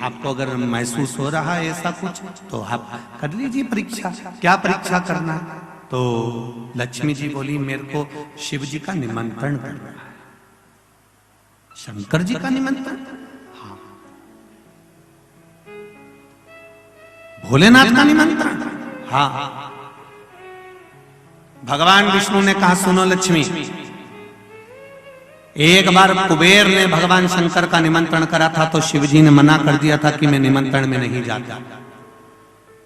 आपको अगर महसूस हो रहा है ऐसा कुछ तो आप कर लीजिए परीक्षा। क्या परीक्षा करना? तो लक्ष्मी जी बोली मेरे को शिव जी का निमंत्रण करना है। शंकर जी का निमंत्रण? हाँ। भोलेनाथ का निमंत्रण? हाँ। भगवान विष्णु ने कहा सुनो लक्ष्मी, एक बार कुबेर ने भगवान शंकर का निमंत्रण करा था तो शिव जी ने मना कर दिया था कि मैं निमंत्रण में नहीं जाता,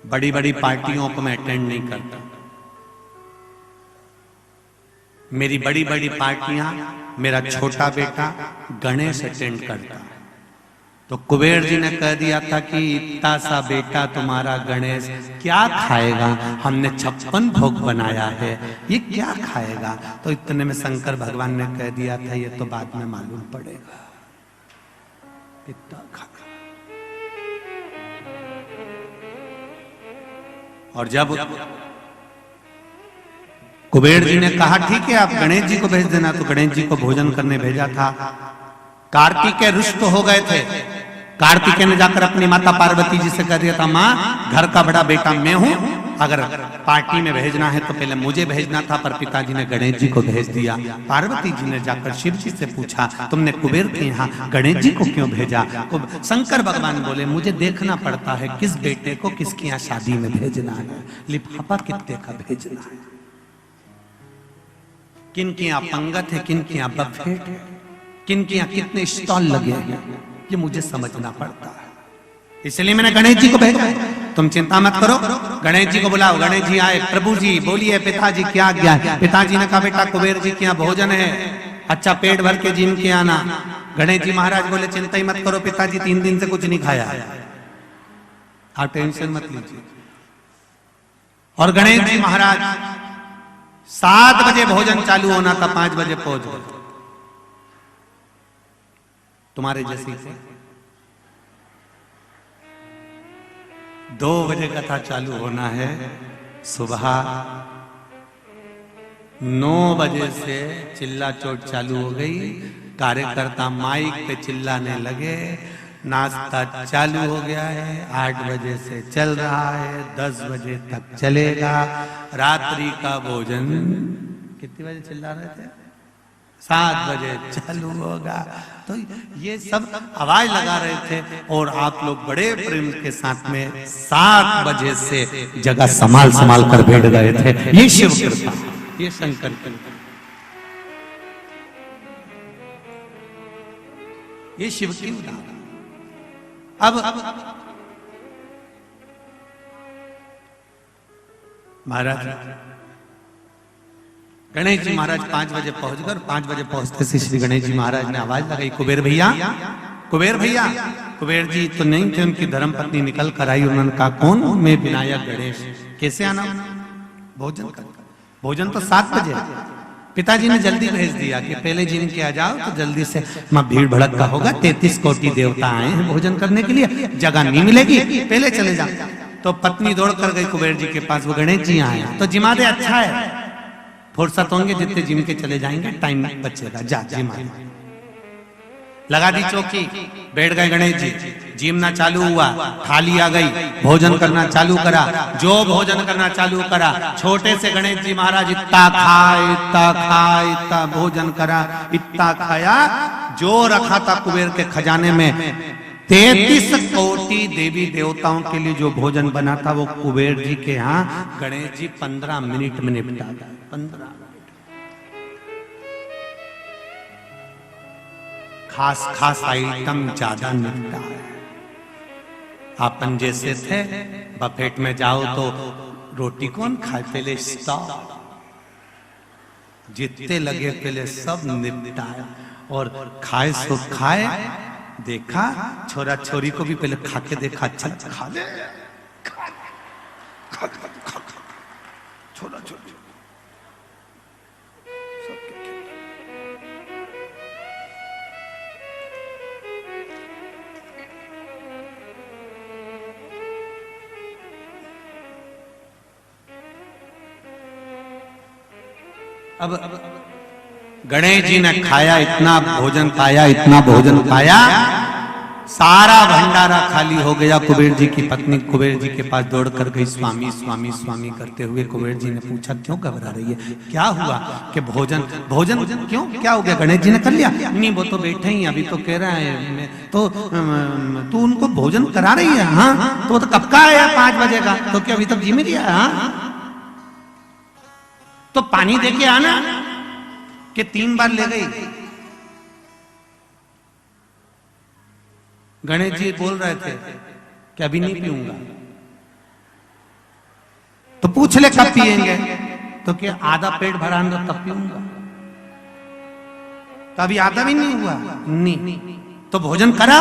बड़ी बड़ी पार्टियों को मैं अटेंड नहीं करता। मेरी बड़ी बड़ी पार्टियां मेरा छोटा बेटा गणेश अटेंड करता है। तो कुबेर जी ने कह दिया था कि इतना सा बेटा तुम्हारा गणेश क्या खाएगा, हमने 56 भोग बनाया है, ये क्या खाएगा? तो इतने में शंकर भगवान ने कह दिया था ये तो बाद में मालूम पड़ेगा, इतना खा। और जब कुबेर जी ने कहा ठीक है आप गणेश जी को भेज देना, तो गणेश जी को भोजन करने भेजा था। कार्तिकेय रुष्ट हो गए थे। कार्तिकेय ने जाकर अपनी माता पार्वती जी से कह दिया था माँ घर का बड़ा बेटा मैं हूं, अगर पार्टी में भेजना है तो पहले मुझे भेजना था, पर पिताजी ने गणेश जी को भेज दिया। पार्वती जी ने जाकर शिव जी से पूछा तुमने कुबेर के यहाँ गणेश जी को क्यों भेजा? शंकर भगवान बोले मुझे देखना पड़ता है किस बेटे को किसके यहाँ शादी में भेजना है, लिफाफा कितने का भेजना है, किन के यहाँ पंगत है, किन के यहाँ बफेट है, किन के यहाँ कितने स्टॉल लगे हैं, ये मुझे समझना पड़ता है। इसलिए मैंने गणेश जी को भेजा। तुम चिंता मत करो, गणेश जी को बुलाओ। गणेश जी आए। प्रभु जी बोलिए पिताजी क्या आज्ञा है? पिताजी ने कहा बेटा कुबेर जी के यहाँ भोजन है, अच्छा पेट भर के जिम के आना। गणेश जी महाराज बोले चिंता ही मत करो पिताजी, 3 दिन से कुछ नहीं खाया, आप टेंशन मत लीजिए। और गणेश जी महाराज 7 बजे भोजन चालू होना था, 5 बजे पहुंच गए। तुम्हारे जैसी 2 बजे कथा चालू होना है, सुबह 9 बजे से चिल्ला चोट चालू हो गई। कार्यकर्ता माइक पे चिल्लाने लगे, नाश्ता चालू हो गया है, 8 बजे से चल रहा है, 10 बजे तक चलेगा। रात्रि का भोजन कितने बजे चिल्ला रहे थे? 7 बजे चालू होगा। तो ये सब आवाज लगा रहे थे और आप लोग बड़े प्रेम के साथ में 7 बजे से जगह संभाल संभाल कर बैठ गए थे। ये शिव कृपा, ये शंकर कृपा, ये शिव की उदाहरण। अब महाराज गणेश जी महाराज 5 बजे पहुंच गए। 5 बजे पहुंचते से श्री गणेश जी महाराज ने आवाज लगाई कुबेर भैया, कुबेर भैया। कुबेर जी तो नहीं थे, उनकी धर्मपत्नी निकल कर आई। उन्होंने कहा कौन? मैं विनायक गणेश। कैसे आना? भोजन कर। भोजन तो 7 बजे। पिताजी ने जल्दी भेज दिया कि पहले जिन के आ जाओ तो जल्दी से, मां भीड़ भड़क का होगा, 33 कोटि देवता आए हैं भोजन करने के लिए, जगह नहीं मिलेगी, पहले चले जाओ। तो पत्नी दौड़ कर गई कुबेर जी के पास, वो गणेश जी आए तो जिमा दे, अच्छा है फुर्सत होंगे जितने जिम के चले जाएंगे, टाइम बचेगा, जा जिमा। लगा दी चौकी, बैठ गए गणेश जी। जिमना चालू हुआ, थाली आ गई, भोजन करना चालू करा। जो भोजन करना चालू करा, छोटे से गणेश जी महाराज इतना खाए, इतना खाए, इतना भोजन करा, इतना खाया जो रखा था कुबेर के खजाने में। 33 कोटि देवी देवताओं के लिए जो भोजन बना था वो कुबेर जी के यहाँ गणेश जी 15 मिनट में निपटा गए। 15 खास खास आइटम ज्यादा निपटा है। अपन जैसे थे बफेट में जाओ तो रोटी कौन खाए, पहले स्टॉप, जितने लगे पहले सब निपटाए और खाए सो खाए। देखा छोरा छोरी को भी पहले खा के देखा, अच्छा खा ले, छोरा छोरी अब गणेश जी ने खाया, इतना भोजन पाया, इतना भोजन पाया, सारा भंडारा खाली हो गया। कुबेर जी की पत्नी कुबेर जी के पास दौड़ कर गई, स्वामी स्वामी स्वामी करते हुए। कुबेर जी ने पूछा क्यों घबरा रही है, क्या हुआ? कि भोजन भोजन क्यों, क्या हो गया? गणेश जी ने कर लिया? नहीं, वो तो बैठे ही, अभी तो कह रहा है तो तू उनको भोजन करा रही है? हाँ, तो वो तो कब का आया? 5 बजे का। तो क्या अभी तक जी में गया? हाँ, तो पानी दे के आना। कि 3 बार ले गई। गणेश जी बोल रहे थे कि अभी नहीं पीऊंगा। तो पूछ ले कब पिएंगे? तो क्या आधा पेट भरा दो तब पीऊंगा। तो अभी आधा भी नहीं हुआ। नहीं, तो भोजन करा।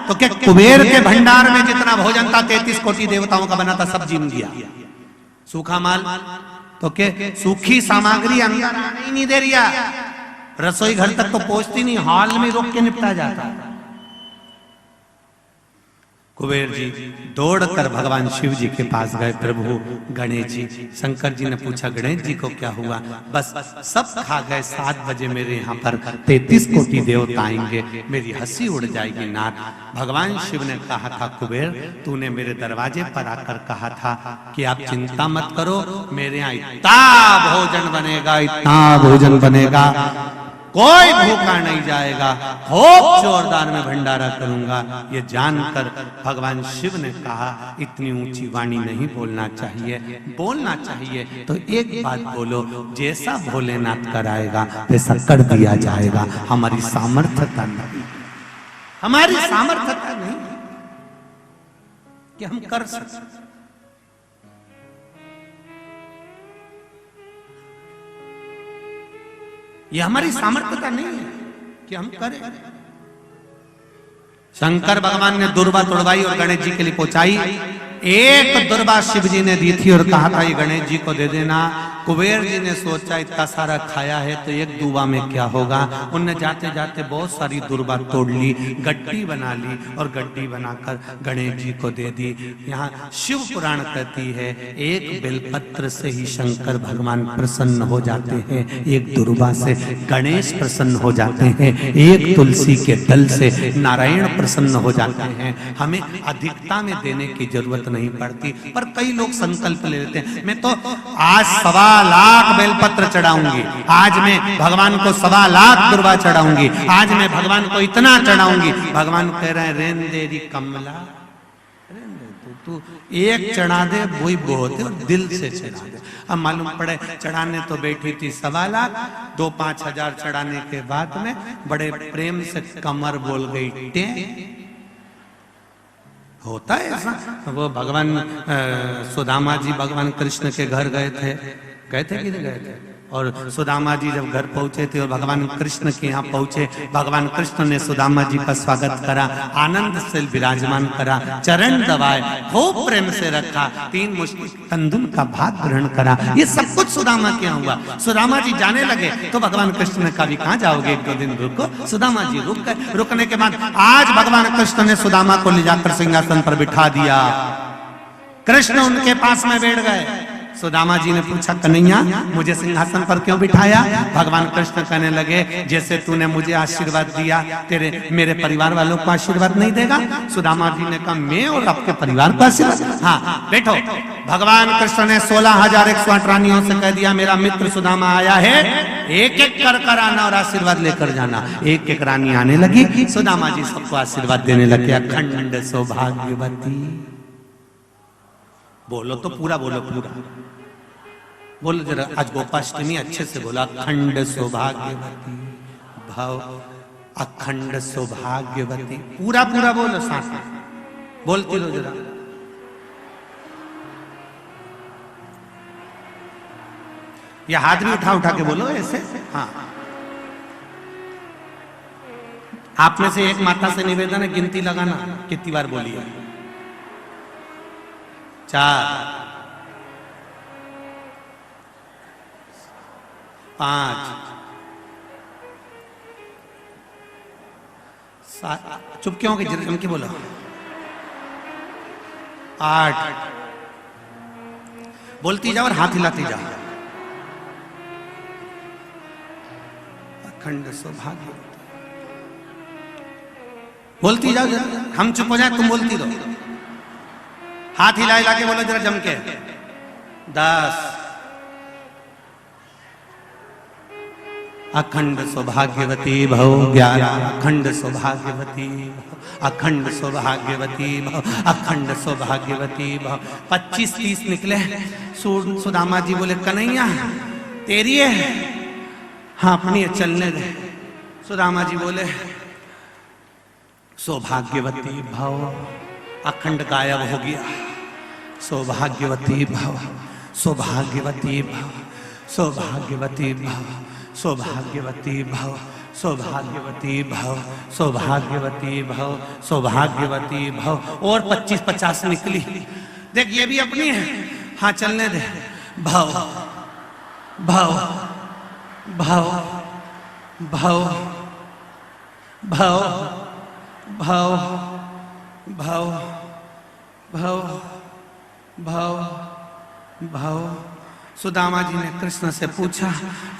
तो क्या कुबेर के भंडार में जितना भोजन था 33 कोटि देवताओं का बना था, सब जीम दिया। सूखा माल तो क्या सूखी सामग्री अंदर आने ही नहीं दे रही। रसोई घर तक तो पहुंचती नहीं, हॉल में रोक के निपटा जाता। कुबेर जी दौड़कर भगवान शिव जी के पास गए। प्रभु गणेश जी, शंकर जी ने पूछा गणेश जी को क्या हुआ? बस सब खा गए। 7 बजे मेरे यहाँ पर 33 कोटि देवता आएंगे, मेरी हंसी उड़ जाएगी नाथ। भगवान शिव ने कहा था कुबेर, तूने मेरे दरवाजे पर आकर कहा था कि आप चिंता मत करो, मेरे यहाँ इतना भोजन बनेगा, इतना भोजन बनेगा, कोई भूखा नहीं जाएगा, खूब जोरदार में भंडारा करूंगा। ये जानकर भगवान शिव ने कहा इतनी ऊंची वाणी नहीं बोलना चाहिए, बोलना चाहिए तो एक बात बोलो, जैसा भोलेनाथ कराएगा वैसा कर दिया जाएगा। हमारी सामर्थ्यता नहीं, हमारी सामर्थ्यता नहीं कि हम कर सकते। ये हमारी सामर्थ्यता नहीं है कि हम करें। शंकर भगवान ने दुर्वा तोड़वाई और गणेश जी के लिए पहुंचाई। एक दुर्वा शिव जी ने दी थी और कहा था ये गणेश जी को दे देना। कुबेर जी ने सोचा इतना सारा खाया है तो एक दुर्वा में क्या होगा। उनने जाते जाते बहुत सारी दुर्वा तोड़ ली, गड्डी बना ली और गड्डी बनाकर गणेश जी को दे दी। यहाँ शिव पुराण कहती है एक बेलपत्र से ही शंकर भगवान प्रसन्न हो जाते हैं, एक दुर्वा से गणेश प्रसन्न हो जाते हैं, एक तुलसी के दल से नारायण प्रसन्न हो जाते हैं। हमें अधिकता में देने की जरूरत नहीं पड़ती, पर कई लोग संकल्प ले लेते हैं मैं तो आज 1.25 लाख बेलपत्र चढ़ाऊंगी, आज मैं भगवान को 1.25 लाख दुर्वा चढ़ाऊंगी, आज मैं भगवान को इतना चढ़ाऊंगी। भगवान कह रहे हैं रेन देरी कमला, तू एक चढ़ा दे वही बहुत है और दिल से चढ़ा दे। अब मालूम पड़े चढ़ाने तो बैठी थी 1.25 लाख, 2-5 हजार चढ़ाने के बाद में बड़े प्रेम से कमर बोल गई टे। होता है ऐसा। वो भगवान सुदामा जी भगवान कृष्ण के घर गए थे कि नहीं गए थे? और सुदामा जी जब घर पहुंचे थे और भगवान कृष्ण के यहाँ पहुंचे, भगवान कृष्ण ने सुदामा जी का स्वागत करा, आनंद से विराजमान करा, चरण दबाए, खूब प्रेम से रखा, 3 मुश्किल तंदुल का भात ग्रहण करा। ये सब कुछ सुदामा के यहाँ हुआ। सुदामा जी जाने लगे तो भगवान कृष्ण ने कहा कहाँ जाओगे, 1-2 दिन रुको। सुदामा जी रुक गए। रुकने के बाद आज भगवान कृष्ण ने सुदामा को ले जाकर सिंहासन पर बिठा दिया। कृष्ण उनके पास में बैठ गए। सुदामा जी ने पूछा कन्हैया मुझे सिंहासन पर क्यों बिठाया? भगवान कृष्ण कहने लगे जैसे तूने मुझे आशीर्वाद दिया तेरे मेरे परिवार वालों को आशीर्वाद नहीं देगा? सुदामा जी ने कहा मैं और आपके परिवार को आशीर्वाद? हाँ बैठो। भगवान कृष्ण ने 16,108 रानियों से कह दिया मेरा मित्र सुदामा आया है, एक एक कर आना और आशीर्वाद लेकर जाना। एक एक रानी आने लगी, सुदामा जी सबको आशीर्वाद देने लगे। अखंड सौभाग्यवती, बोलो तो पूरा बोलो, पूरा बोलो जरा। आज गोपाष्टमी अच्छे से बोला। अखंड सौभाग्यवती भव, अखंड सौभाग्यवती, पूरा पूरा बोलो, साथ बोलती लो जरा। या हाथ भी उठा उठा के बोलो ऐसे। हाँ, आप में से एक माता से निवेदन है गिनती लगाना कितनी बार बोली है। 4 5 7, चुप क्यों हो गए? जम के बोलो। 8, बोलती जाओ और हाथ हिलाती जाओ। अखंड सौभाग्य बोलती जाओ जरा, हम चुप हो जाए तुम बोलती रहो। हाथ हिला हिला के बोलो जरा जम के। 10 अखंड सौभाग्यवती भव। 11 अखंड सौभाग्यवती भव, अखंड सौभाग्यवती भव, अखंड सौभाग्यवती भव। 25-30 निकले। सुदामा जी बोले कन्हैया तेरी है? हाँ अपनी है, चलने दे। सुदामा जी बोले सौभाग्यवती भव। अखंड गायब हो गया। सौभाग्यवती भव, सौभाग्यवती भव, सौभाग्यवती भव, सौभाग्यवती भव, सौभाग्यवती भव, सौभाग्यवती भव, सौभाग्यवती भव। और 25-50 निकली। देख ये भी अपनी है। हाँ चलने दे। भव भव भव भव भव भव भव भव भव भव। सुदामा जी ने कृष्ण से पूछा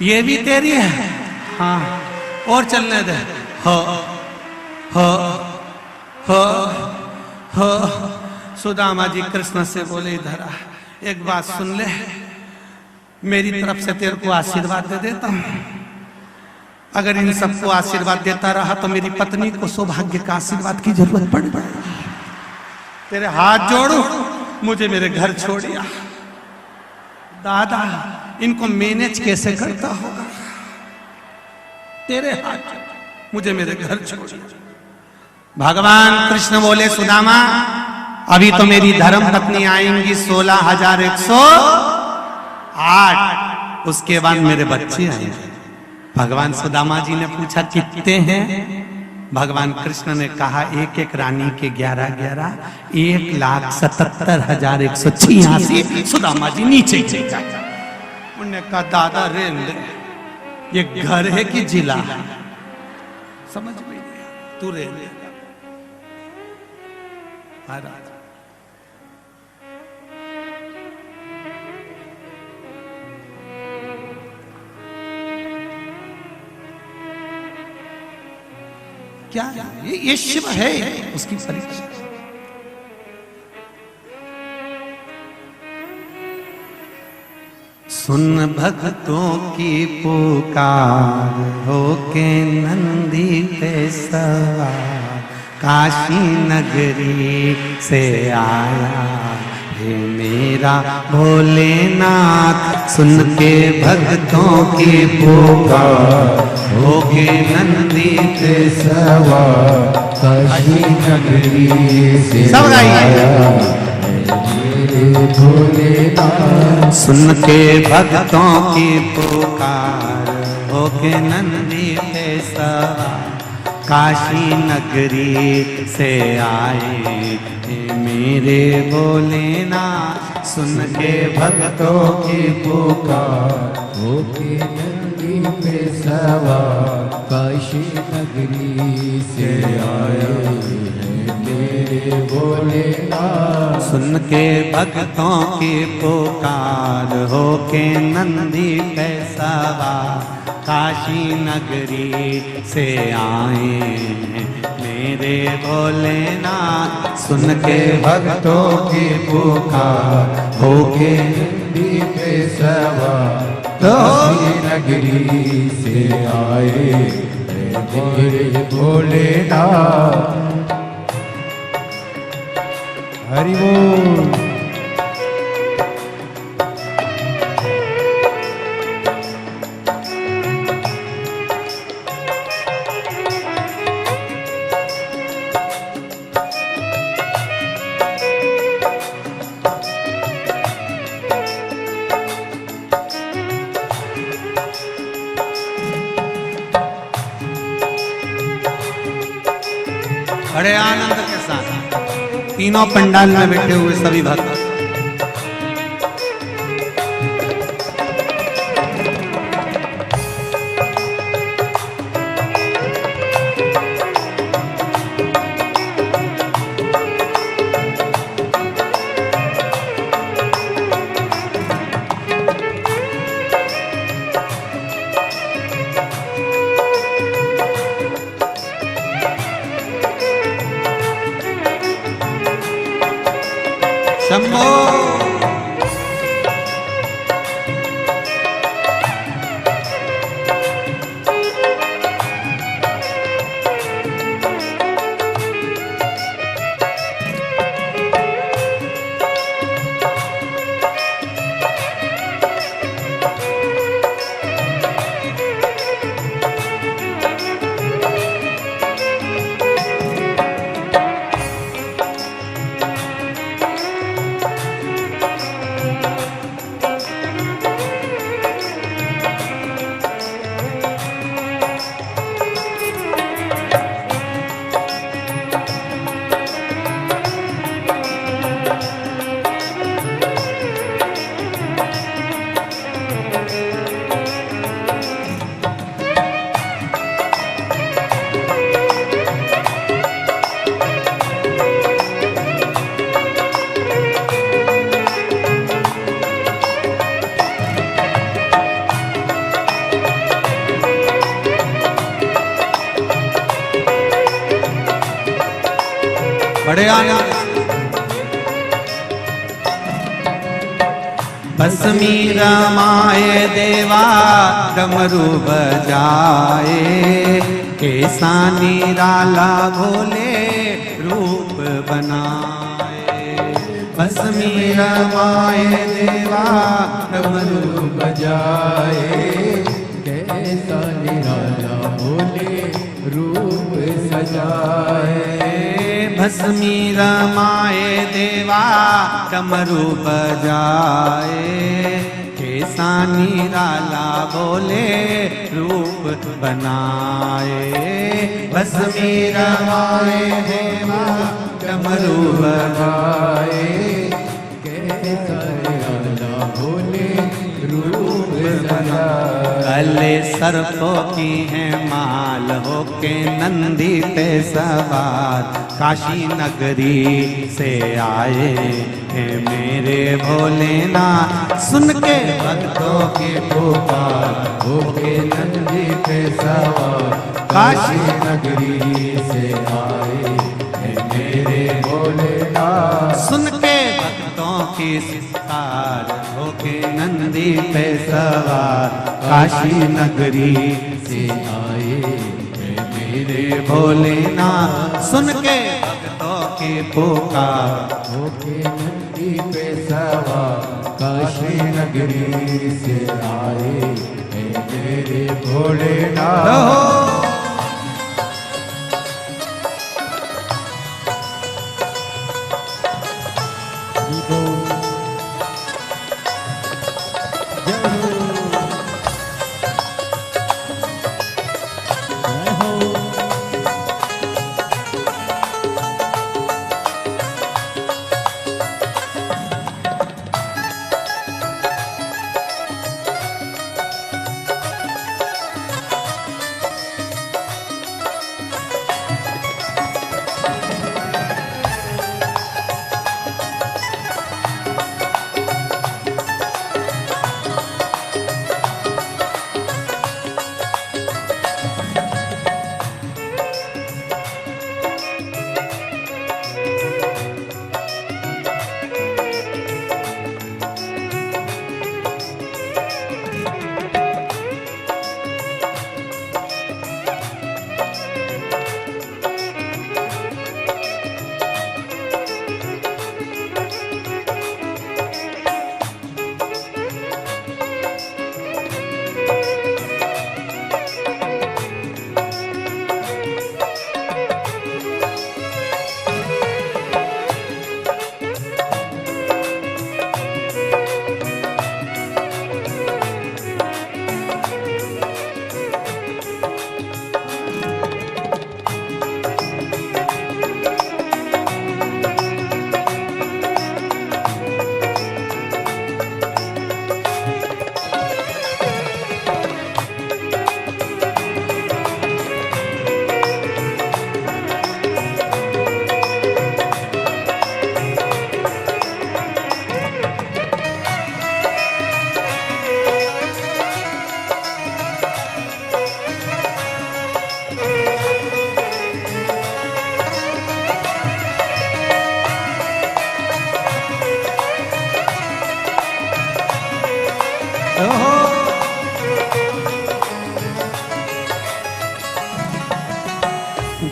ये भी तेरी है? हाँ और चलने दे। हो हो हो हो। सुदामा जी कृष्ण से बोले इधर आ, एक बात सुन ले, मेरी तरफ से तेरे को आशीर्वाद दे देता हूं। अगर इन सबको आशीर्वाद देता रहा तो मेरी पत्नी को सौभाग्य का आशीर्वाद की जरूरत पड़ पड़ेगी। तेरे हाथ जोड़ू, मुझे मेरे घर छोड़िया। दादा इनको मैनेज कैसे करता होगा? तेरे हाथ, मुझे मेरे घर छोड़िया। भगवान कृष्ण बोले सुदामा अभी तो मेरी धर्म पत्नी आएंगी 16,108, उसके बाद मेरे बच्चे आएंगे। भगवान सुदामा जी ने पूछा कितने हैं? भगवान कृष्ण ने कहा एक एक रानी के 11-11, 1,77,186। सुदामा जी नीचे ही जाए। उन्होंने कहा दादा रे ये घर है कि जिला? समझ में नहीं, तू रे महाराज। क्या ये शिव है, उसकी परीक्षा। सुन भक्तों की पुकार, होके नंदी पे सवार, काशी नगरी से आया हे मेरा भोलेनाथ। सुन के भक्तों की पुकार, होके नंदी पे सवार, काशी नगरी से आया भोलेनाथ। सुन के भक्तों की पुकार, होके नंदी पे सवार, काशी नगरी से आए मेरे भोलेनाथ। सुन के भक्तों की पुकार, होके नंदी पे सवार, काशी नगरी से आए मेरे भोलेनाथ। सुन के भक्तों की पुकार, होके नंदी पे सवार, काशी नगरी से आए मेरे भोलेनाथ। सुन के भक्तों की पुकार, होके नंदी पे सवार, काशी नगरी से आए मेरे भोलेनाथ। हरि बोल। बड़े आनंद के साथ तीनों पंडाल में बैठे हुए सभी भक्त शंभो। बड़े आनंद। भस्मी रमाए देवा डमरू बजाए, कैसा निराला भोले रूप बनाए। भस्मी रमाए देवा डमरू बजाए, कैसा निराला भोले रूप सजाए। भस्मी रमाए देवा डमरू बजाए, कैसा निराला बोले रूप बनाए। भस्मी रमाए देवा डमरू बजाए, कैसा निराला भोले रूप सजाए। गले सर्पों की है माल होके नंदी पे सवार, काशी नगरी से आए हैं मेरे भोलेनाथ। सुन के भक्तों की पुकार होके नंदी पे सवार, काशी नगरी से आए हैं मेरे भोलेनाथ। सुन के भक्तों की पुकार होके नंदी पे सवार, काशी नगरी से आए हैं मेरे भोलेनाथ। सुन के भक्तों की पुकार होके नंदी पे सवार, काशी नगरी से आए हैं मेरे भोलेनाथ।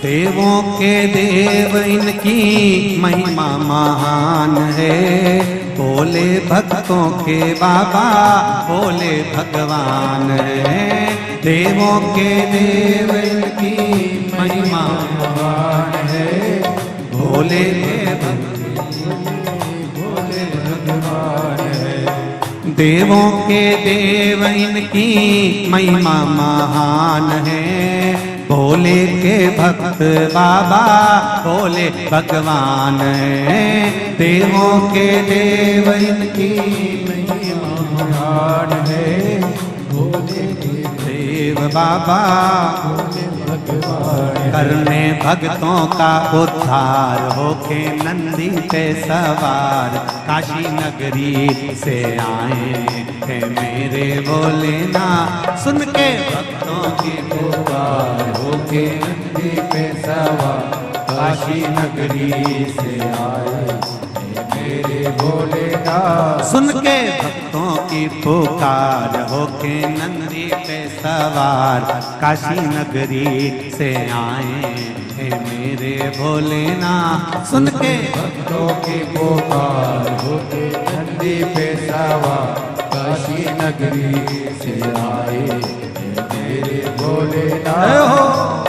देवों के देव इनकी महिमा महान है, भोले भक्तों के बाबा भोले भगवान है। देवों के देव इनकी महिमा महान है, भोले भोले भगवान है। देवों के देव इनकी महिमा महान है, भोले के भक्त बाबा भोले भगवान है। देवों के देव इनकी महिमा महान है, भोले के देव बाबा भोले भगवान। करने भक्तों का उद्धार होके नंदी पे सवार, काशी नगरी से आए हैं मेरे भोलेनाथ। सुन के भक्तों की पुकार होके नंदी पे सवार, काशी नगरी से आए हैं मेरे भोलेनाथ। सुन के भक्तों की पुकार होके नंदी पे सवार, काशी नगरी से आए हैं मेरे भोलेनाथ। सुन के भक्तों की पुकार होके नंदी पे सवार, काशी नगरी से आए हैं मेरे भोलेनाथ।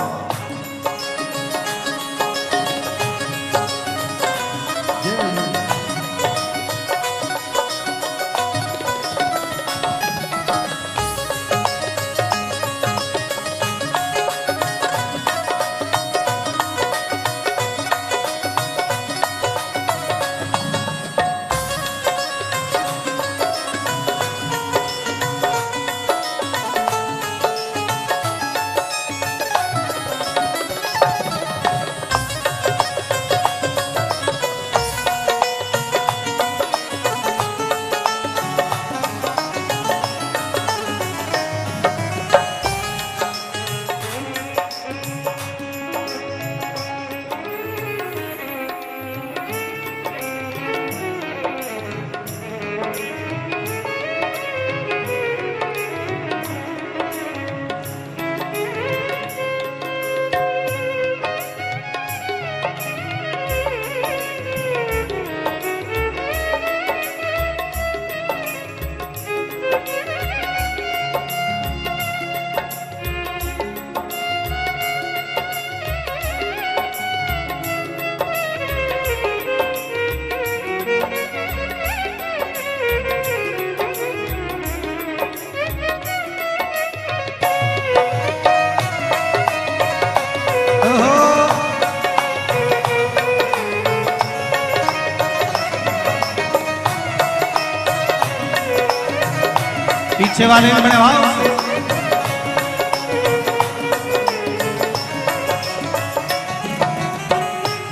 पीछे वाले ने बड़े भाव से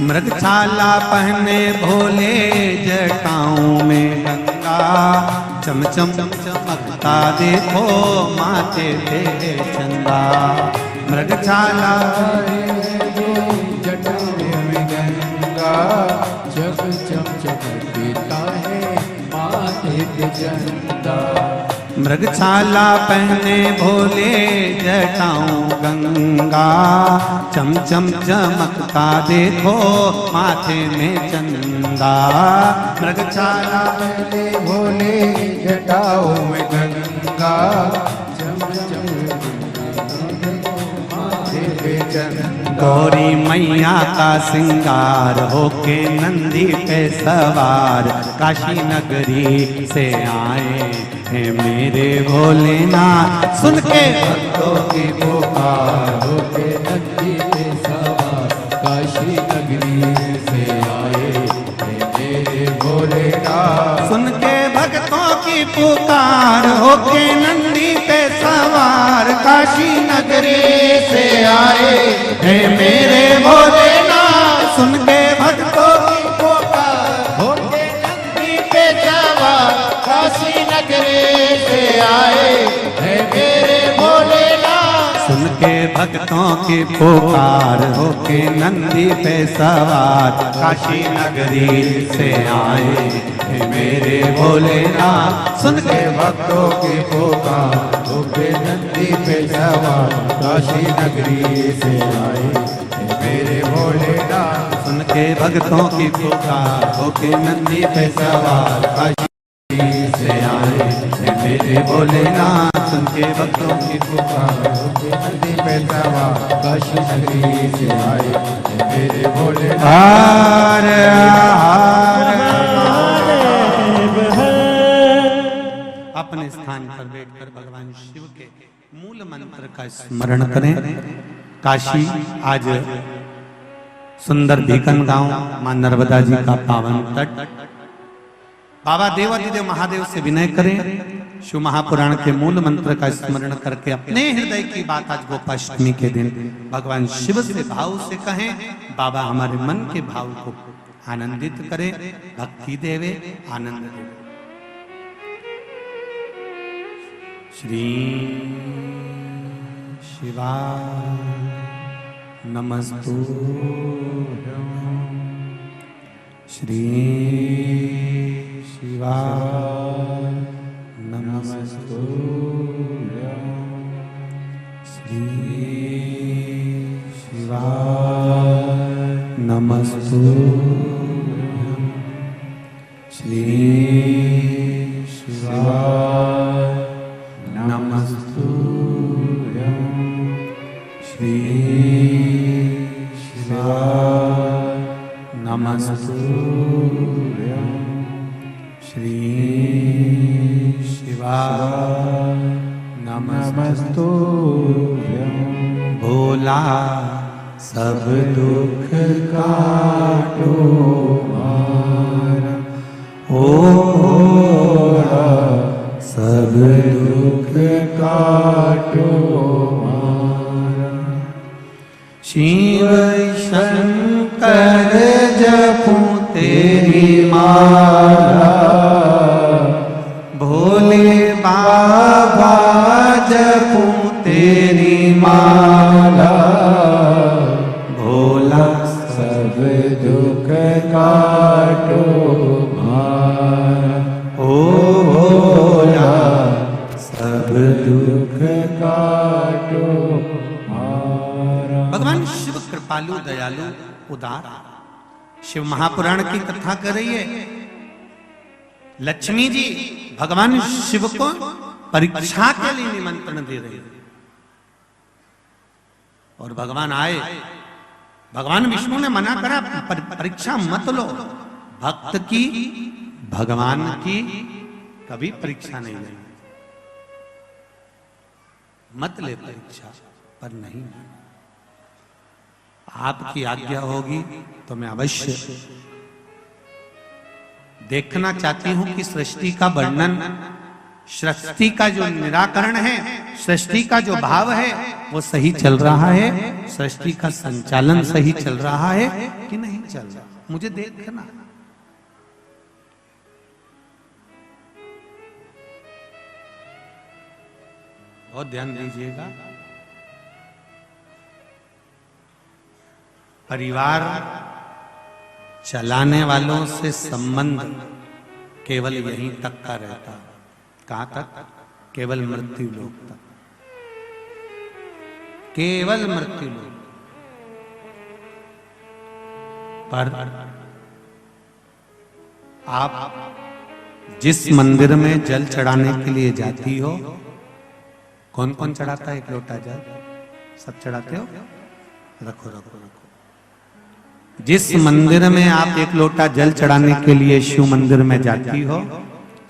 मृगछाला पहने भोले जटाओं में गंगा, चम चम चमकता देखो माथे पे चंदा। मृगछाला जटाओं में गंगा, चम चम चमकता है माथे पे चंदा। मृगछाला पहने भोले जटाऊं गंगा, चम चम चमकता देखो माथे में चंदा। मृगछाला पहने भोले जटाओं में गंगा, चम चम माथे पे चंदा। गौरी मैया का सिंगार होके नंदी पे सवार, काशी नगरी से आए हैं मेरे भोलेनाथ। सुन के भक्तों की पुकार होके नंदी पे सवार, काशी नगरी से आए हैं मेरे भोलेनाथ। सुन के भक्तों की पुकार होके नंदी पे सवार, काशी नगरी से आए हैं मेरे भोलेनाथ। सुन के भक्तों की पुकार होके नंदी पे सवार, काशी नगरी से आए हैं मेरे भोलेनाथ। सुन के भक्तों की पुकार होके नंदी पे सवार, काशी नगरी से आए हैं मेरे भोलेनाथ। सुन के भक्तों की पुकार होके नंदी पे सवार, काशी नगरी से आए मेरे भोलेनाथ सुन के भक्तों की पुकार होके नंदी पे सवार काशी से आए हे मेरे भोलेनाथ। सुन के भक्तों की पुकार होके नंदी पे सवार काशी नगरी से आए हे मेरे भोलेनाथ। हार अपने स्थान पर बैठकर भगवान शिव के मूल मंत्र का स्मरण करें। काशी आज सुंदर भीकन गांव मां नर्मदा जी का पावन तट। बाबा देवादिदेव महादेव से विनय करें, शिव महापुराण के मूल मंत्र का स्मरण करके अपने हृदय की बात आज गोपाष्टमी के दिन भगवान शिव से भाव से कहें। बाबा हमारे मन के भाव को आनंदित करें, भक्ति देवे, आनंद देवे। श्री शिवाय नमस्तुभ्यं। श्री शिवाय नमस्तुभ्यं। श्री शिवाय नमस्तुभ्यं। श्री शिवाय नमस्तुभ्यं। श्री शिवाय नमस्तुभ्यं। श्री शिवाय नमस्तुभ्यं। भोला सब दुख काटो मारा, ओ भोला सब दुख काटो मारा। शिव शंकर जपूं तेरी माला, भोले बाबा जपूं तेरी माला। भोला सब दुख काटो मारा, ओ भोला सब दुख काटो मारा। भगवान शिव कृपालु दयालु उदार। शिव महापुराण की कथा कर रही है। लक्ष्मी जी भगवान शिव को परीक्षा के लिए निमंत्रण दे रहे हैं और भगवान आए। भगवान विष्णु ने मना करा, परीक्षा मत लो। भक्त की भगवान की कभी परीक्षा नहीं लेनी, मत ले परीक्षा, पर नहीं। आपकी आज्ञा होगी तो मैं अवश्य देखना चाहती हूं कि सृष्टि का वर्णन, सृष्टि का जो निराकरण है, सृष्टि का जो भाव है वो सही चल रहा है, सृष्टि का संचालन सही चल रहा है कि नहीं चल रहा, मुझे देखना। बहुत ध्यान दीजिएगा। परिवार चलाने वालों से संबंध केवल यहीं तक का रहता। कहां तक? केवल मृत्यु लोक तक, केवल मृत्यु लोक। पर आप जिस मंदिर में जल चढ़ाने के लिए जाती हो, कौन कौन चढ़ाता है एक लोटा जल? सब चढ़ाते हो? रखो रखो रखो। जिस मंदिर में आप एक लोटा जल चढ़ाने के लिए शिव मंदिर में जाती हो,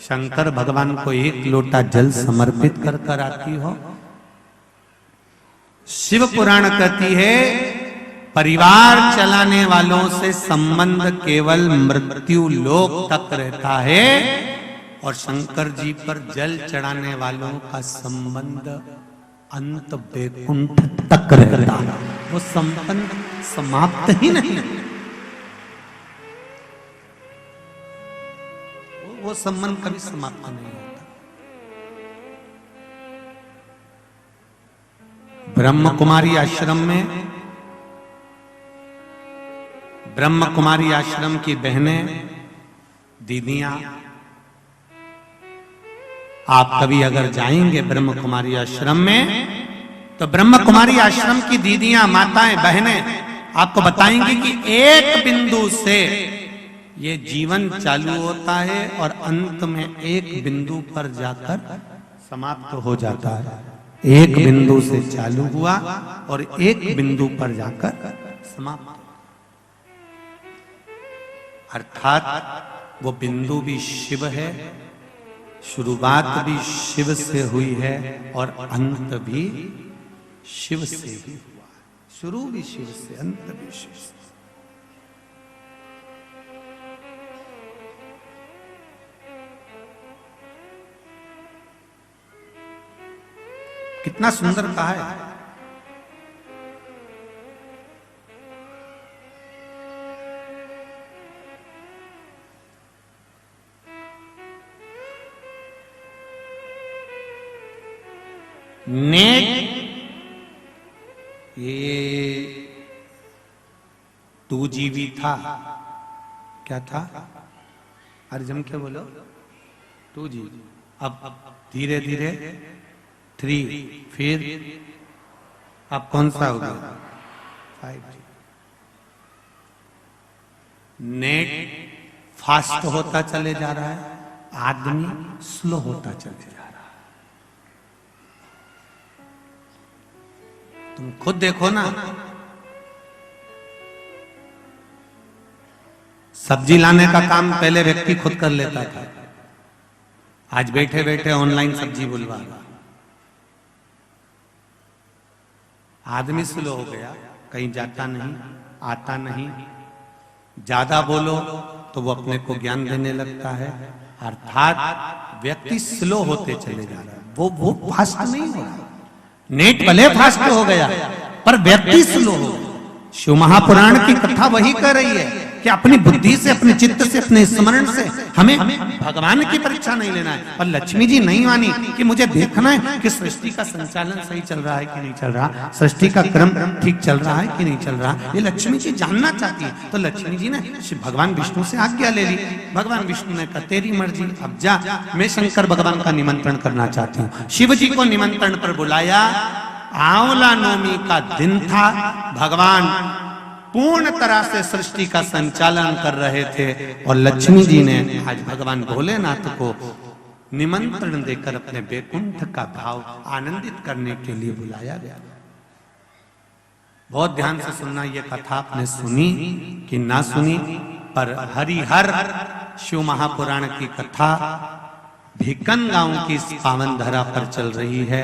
शंकर भगवान को एक लोटा जल समर्पित कर कर आती हो। शिव पुराण कहती है परिवार चलाने वालों से संबंध केवल मृत्यु लोक तक रहता है और शंकर जी पर जल चढ़ाने वालों का संबंध अंत वैकुंठ तक रहता है। वो संबंध समाप्त ही नहीं, वो संबंध कभी समाप्त नहीं होता। ब्रह्म कुमारी आश्रम में, ब्रह्म कुमारी आश्रम की बहनें, दीदियां, आप कभी अगर जाएंगे ब्रह्म कुमारी आश्रम में तो ब्रह्म कुमारी आश्रम की दीदियां, माताएं, बहनें आपको बताएंगे कि एक बिंदु से ये जीवन चालू होता है और अंत में एक बिंदु पर जाकर समाप्त हो जाता है। एक बिंदु से चालू हुआ और एक बिंदु पर जाकर समाप्त, अर्थात वो बिंदु भी शिव है, शुरुआत भी शिव से हुई है और अंत भी शिव से ही हुआ। शुरू भी शिव से, अंत भी शिव से। कितना सुंदर कहा है। नेक ये 2GB था, क्या था? अरे जम के बोलो 2G, अब धीरे धीरे 3, फिर अब कौन सा हो गया? 5G। नेट फास्ट होता चले जा रहा है, आदमी स्लो होता चले जा रहा है। तुम खुद देखो ना, सब्जी लाने का काम पहले व्यक्ति खुद कर लेता था, आज बैठे बैठे ऑनलाइन सब्जी बुलवा रहा। आदमी स्लो हो गया, कहीं जाता नहीं, आता नहीं, ज्यादा बोलो तो वो अपने को ज्ञान देने लगता है, अर्थात व्यक्ति स्लो होते चले जा रहा है। वो फास्ट नहीं हो रहा। नेट भले फास्ट हो गया पर व्यक्ति स्लो हो गया। शिव महापुराण की कथा वही कर रही है कि अपनी बुद्धि से, अपने चित्त से, अपने स्मरण से हमें भगवान की परीक्षा नहीं लेना है। और लक्ष्मी जी नहीं मानी कि मुझे देखना है कि सृष्टि का संचालन सही चल रहा है कि नहीं चल रहा, सृष्टि का क्रम ठीक चल रहा है कि नहीं चल रहा, ये लक्ष्मी जी जानना चाहती है। तो लक्ष्मी जी ने भगवान विष्णु से आज्ञा ले ली। भगवान विष्णु ने कहा तेरी मर्जी, अब जा, मैं शंकर भगवान का निमंत्रण करना चाहती हूँ। शिव जी को निमंत्रण पर बुलाया। आंवला नवमी का दिन था, भगवान पूर्ण तरह से सृष्टि का संचालन कर रहे थे और लक्ष्मी जी ने आज भगवान भोलेनाथ को निमंत्रण देकर अपने वैकुंठ का भाव आनंदित करने के लिए बुलाया गया। बहुत ध्यान से सुनना, ये कथा आपने सुनी कि ना सुनी, पर हरिहर शिव महापुराण की कथा भिकन गांव की इस पावन धरा पर चल रही है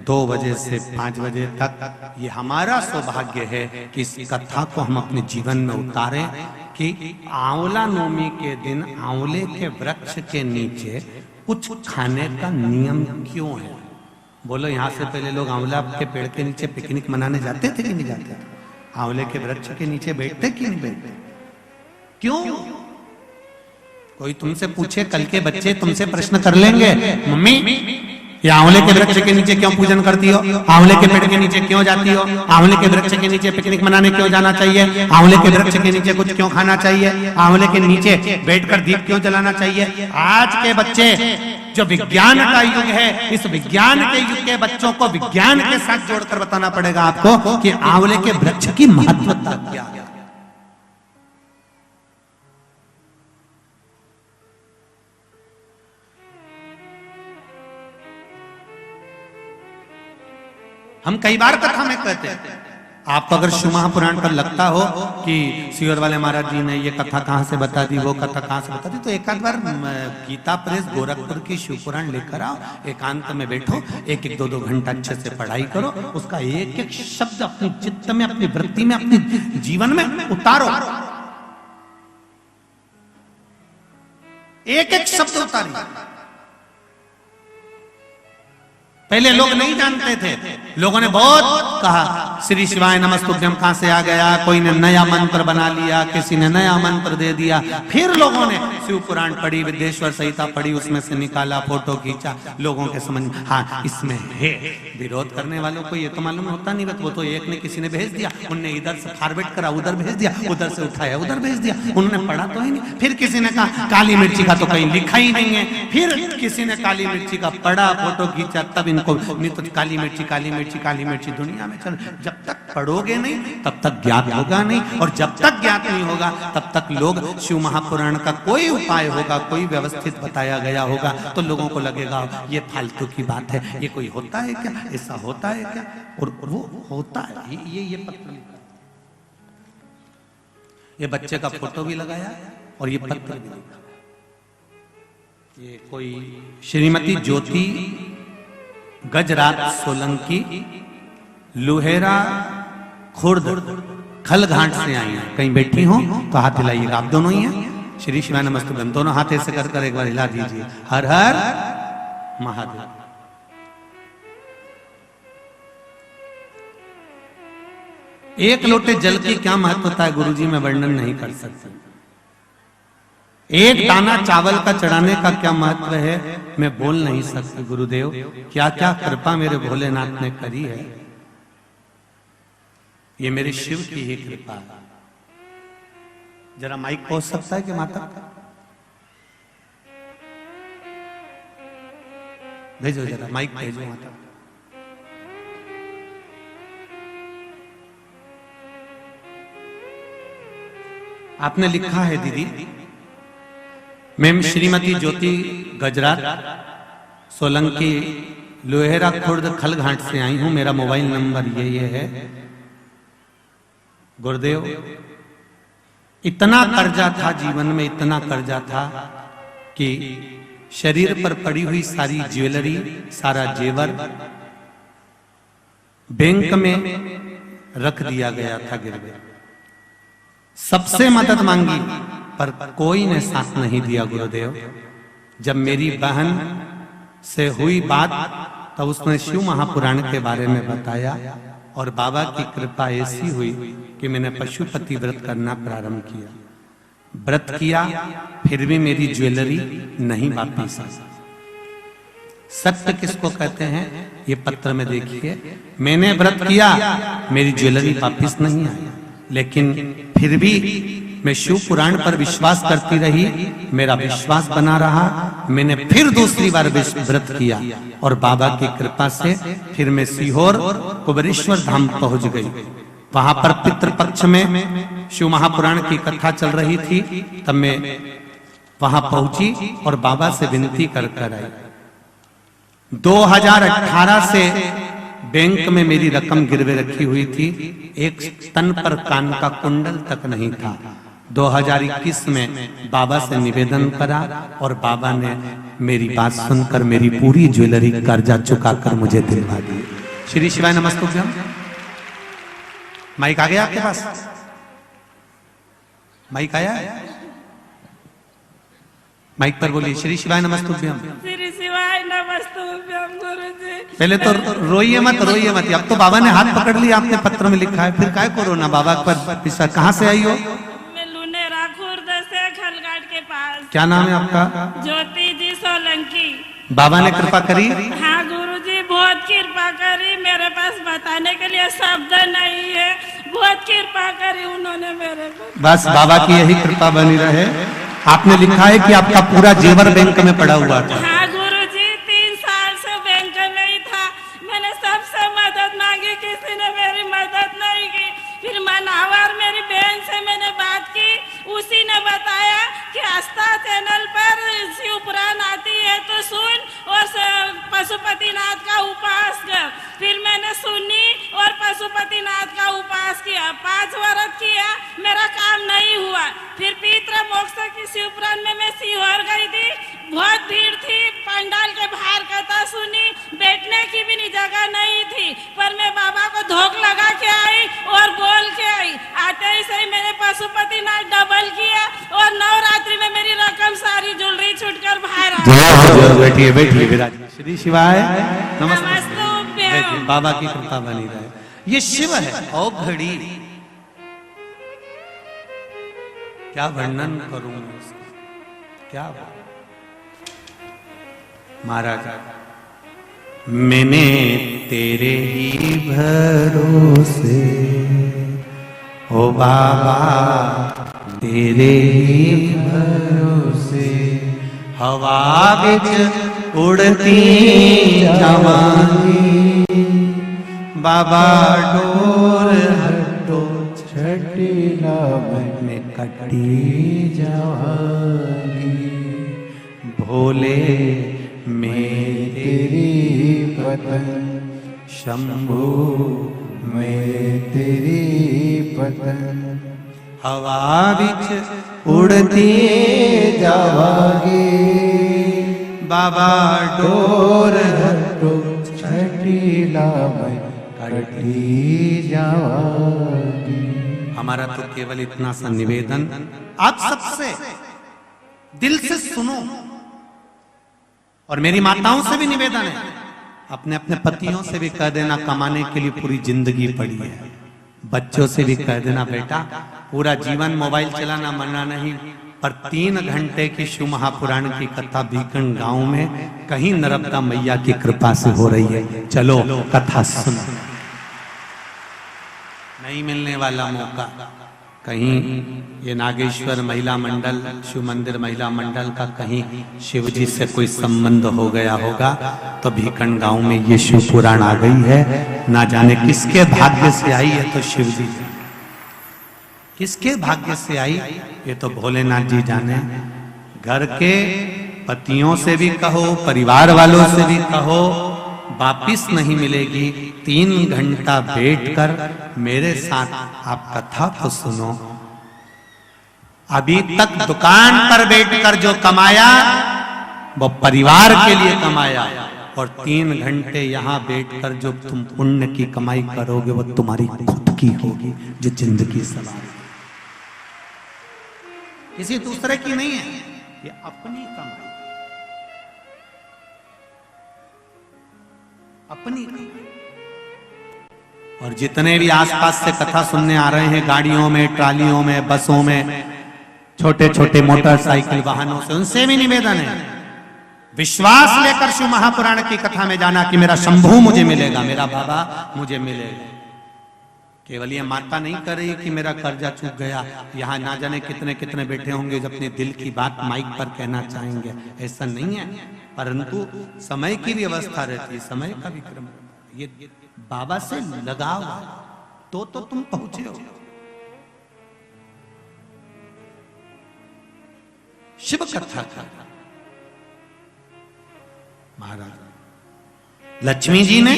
2 बजे से 5 बजे तक। ये हमारा सौभाग्य है कि इस कथा को हम अपने जीवन में उतारें कि आंवला नवमी के दिन आंवले के वृक्ष के नीचे कुछ खाने का नियम क्यों है। बोलो, यहाँ से पहले लोग आंवला के पेड़ के नीचे पिकनिक मनाने जाते थे कि नहीं जाते? आंवले के वृक्ष के नीचे बैठते कि नहीं बैठते? क्यों? कोई तुमसे पूछे, कल के बच्चे तुमसे प्रश्न कर लेंगे, मम्मी ये आंवले के वृक्ष के नीचे क्यों पूजन करती हो, आंवले के पेड़ के नीचे क्यों जाती हो, आंवले के वृक्ष के नीचे पिकनिक मनाने क्यों जाना चाहिए, आंवले के वृक्ष के नीचे कुछ क्यों खाना चाहिए, आंवले के नीचे बैठकर दीप क्यों जलाना चाहिए। आज के बच्चे, जो विज्ञान का युग है, इस विज्ञान के युग के बच्चों को विज्ञान के साथ जोड़कर बताना पड़ेगा आपको कि आंवले के वृक्ष की महत्वता क्या है। हम कई बार कथा में कहते हैं, आपको अगर शिव महापुराण पर लगता हो कि सीवर वाले महाराज जी ने ये कथा कहाँ से बता दी, वो कथा कहाँ से बता दी, तो एक आध बार गीता प्रेस गोरखपुर की शिव पुराण लेकर आओ, एकांत में बैठो, 1-1, 2-2 घंटा अच्छे से पढ़ाई करो, उसका एक एक शब्द अपने चित्त में, अपनी वृत्ति में, अपने जीवन में उतारो, एक एक शब्द उतारिए। पहले लोग नहीं जानते थे, लोगों ने बहुत कहा श्री शिवाय नमस्तुभ्यम कहां से आ गया, कोई ने नया मंत्र बना लिया, किसी ने नया मंत्र दे दिया, फिर लोगों ने शिव पुराण पढ़ी, विद्येश्वर संहिता पढ़ी, उसमें से निकाला, फोटो खींचा, लोगों के समझ में हाँ इसमें है। विरोध करने वालों को ये तो मालूम होता नहीं, वो तो एक ने किसी ने भेज दिया, उनने इधर से फॉरवर्ड करा, उधर भेज दिया, उधर से उठाया, उधर भेज दिया, उन्होंने पढ़ा तो ही नहीं। फिर किसी ने कहा काली मिर्ची का तो कहीं लिखा ही नहीं है, फिर किसी ने काली मिर्ची का पढ़ा, फोटो खींचा, तब इनको नहीं तो काली मिर्ची, काली मिर्ची, काली मिर्ची दुनिया में चल। जब जब तक पढ़ोगे नहीं तब तक ज्ञात होगा नहीं, और जब तक ज्ञात नहीं होगा तब तक लोग शिव महापुराण का कोई उपाय होगा, कोई व्यवस्थित बताया गया होगा तो लोगों को लगेगा ये फालतू की बात है, ये कोई होता है क्या, ऐसा होता है क्या, और वो होता है। ये पत्र लिखा, ये बच्चे का फोटो भी लगाया और ये पत्र भी लिखा। ये कोई श्रीमती ज्योति गजरात सोलंकी लुहेरा खुर्द खलघाट से आई हैं। कहीं बैठी हो तो हाथ हिलाइएगा, आप दोनों ही हैं। श्री शिवाय नमस्तुभ्यं, दोनों हाथ ऐसे कर कर एक बार हिला दीजिए। हर हर महादेव। एक लोटे जल की क्या महत्वता है गुरुजी, मैं वर्णन नहीं कर सकता। एक दाना चावल का चढ़ाने का क्या महत्व है मैं बोल नहीं सकता। गुरुदेव क्या क्या कृपा मेरे भोलेनाथ ने करी है, ये मेरे शिव की ही कृपा है। जरा माइक पहुंच सकता है कि माता, भेजो जरा माइक भेजो माता। आपने लिखा है दीदी, मैं श्रीमती ज्योति गजरात सोलंकी लोहेरा खुर्द खलघाट से आई हूं, मेरा मोबाइल नंबर ये है। गुरुदेव इतना कर्जा था जीवन में, इतना कर्जा था कि शरीर पर पड़ी हुई सारी ज्वेलरी, सारा जेवर बैंक में रख दिया गया था गिरवे। सबसे मदद मांगी पर कोई ने साथ नहीं दिया गुरुदेव। जब मेरी बहन से हुई बात तब उसने शिव महापुराण के बारे में बताया और बाबा की कृपा ऐसी हुई कि मैंने पशुपति व्रत करना प्रारंभ किया। व्रत किया फिर भी मेरी ज्वेलरी नहीं वापस आई। सत्य किसको कहते हैं ये पत्र में देखिए। मैंने व्रत किया, मेरी ज्वेलरी वापस नहीं आई, लेकिन फिर भी मैं शिव पुराण पर विश्वास करती रही, मेरा विश्वास बना रहा। मैंने फिर दूसरी बार व्रत किया और बाबा की कृपा से फिर मैं सीहोर कुबेरेश्वर धाम पहुंच गई। वहां पर पितृपक्ष में शिव महापुराण की कथा चल रही थी, तब मैं वहां पहुंची और बाबा से विनती कर कर आई। 2018 से बैंक में मेरी रकम गिरवे रखी हुई थी, एक तन पर कान का कुंडल तक नहीं था। 2021 में बाबा से निवेदन करा और बाबा ने मेरी बात सुनकर मेरी पूरी ज्वेलरी कर्जा चुकाकर मुझे दिलवा दी। श्री शिवाय नमस्तुभ्यं। माइक आ गया आपके पास? माइक आया? माइक पर बोलिए श्री शिवाय नमस्तुभ्यं। श्री शिवाय नमस्तुभ्यं गुरुजी। पहले तो रोइए मत, रोइए मत। अब तो बाबा ने हाथ पकड़ लिया, आपने पत्र में लिखा है, फिर काय को रोना। बाबा पर कहाँ से आई हो? मैं लुनेरा खुर्द से खलघाट के पास। क्या नाम है आपका? ज्योति जी सोलंकी। बाबा ने कृपा करी? हाँ गुरुजी बहुत कृपा करी, मेरे पास बताने के लिए शब्द नहीं है, बहुत कृपा करी उन्होंने मेरे पर। बस बाबा की यही कृपा बनी रहे। आपने लिखा है कि आपका पूरा जेवर बैंक में पड़ा हुआ था। हाँ गुरुजी 3 साल से बैंक में ही था। मैंने सबसे मदद मांगी, किसी ने मेरी मदद नहीं की। फिर मनावर मेरी बहन से मैंने बात की, उसी ने बताया कि आस्था चैनल पर शिव पुराण आती है तो सुन और पशुपतिनाथ का उपास कर। फिर मैंने सुनी और पशुपतिनाथ का उपास किया, 5 व्रत किया, मेरा काम नहीं हुआ। फिर पितृ मोक्ष की शिव पुराण में मैं सीहोर गई थी, बहुत भीड़ थी, पंडाल के बाहर कथा सुनी, बैठने की भी जगह नहीं थी, पर मैं बाबा को धोख लगा के आई और बोल के आई। आते ही सही मैंने पशुपतिनाथ डबल किया और नवरात्रि में मेरी रकम सारी ज्वेलरी छूटकर बाहर आ गई। बैठिए बैठिए विराज। श्री शिवाय नमस्ते। नमस्तुभ्यं। बाबा की कृपा बनी रहे। ये शिव है औ घड़ी, क्या वर्णन करूं इसका, क्या महाराज। मैंने तेरे ही भरोसे ओ बाबा, तेरे ही भरोसे हवा बिच उड़ती जवानी, बाबा डोर हटो छठीला में कटी जावागी, भोले में तेरी पतन, शंभू मैं तेरी पतन, हवा बिच उड़ती जावागी, बाबा डोर डोर हटो छठीला में कटी जावागी। हमारा तो केवल इतना सा निवेदन आप सबसे दिल से सुनो, और मेरी माताओं से भी निवेदन है, अपने अपने पतियों से भी कह देना कमाने के लिए पूरी जिंदगी पड़ी है, बच्चों से भी कह देना बेटा पूरा जीवन मोबाइल चलाना मना नहीं, पर 3 घंटे की शिव महापुराण की कथा बीकन गांव में कहीं नर्मदा मैया की कृपा से हो रही है, चलो कथा सुनो। नहीं मिलने वाला मौका, कहीं ये नागेश्वर महिला मंडल, शिव मंदिर महिला मंडल का कहीं शिव जी से कोई संबंध हो गया होगा, तो भीकन गांव में ये शिव पुराण आ गई है, ना जाने किसके भाग्य से आई है, तो शिव जी किसके भाग्य से आई ये तो भोलेनाथ जी जाने। घर के पतियों से भी कहो, परिवार वालों से भी कहो, वापिस नहीं मिलेगी, 3 घंटा बैठकर मेरे साथ आप कथा को सुनो। अभी तक दुकान पर बैठकर जो कमाया वो परिवार के लिए कमाया, और 3 घंटे यहाँ बैठकर जो तुम पुण्य की कमाई करोगे वो तुम्हारी खुद की होगी, जो जिंदगी सवार किसी दूसरे की नहीं है, ये अपनी कमाई, अपनी कमाई। और जितने भी आसपास से कथा सुनने आ रहे हैं, गाड़ियों में, ट्रालियों में, बसों में, छोटे छोटे मोटरसाइकिल वाहनों से, उनसे भी निवेदन है विश्वास लेकर शिव महापुराण की कथा में जाना कि मेरा शंभू मुझे मिलेगा, मेरा बाबा मुझे मिलेगा। केवल ये माता नहीं कर रही कि मेरा कर्जा चूक गया, यहाँ ना जाने कितने कितने बैठे होंगे जो अपने दिल की बात माइक पर कहना चाहेंगे, ऐसा नहीं है, परंतु समय की भी अवस्था रहती है, समय का भी क्रम। ये बाबा से लगाव तो तुम पहुंचे हो। शिव कथा का महाराज लक्ष्मी जी ने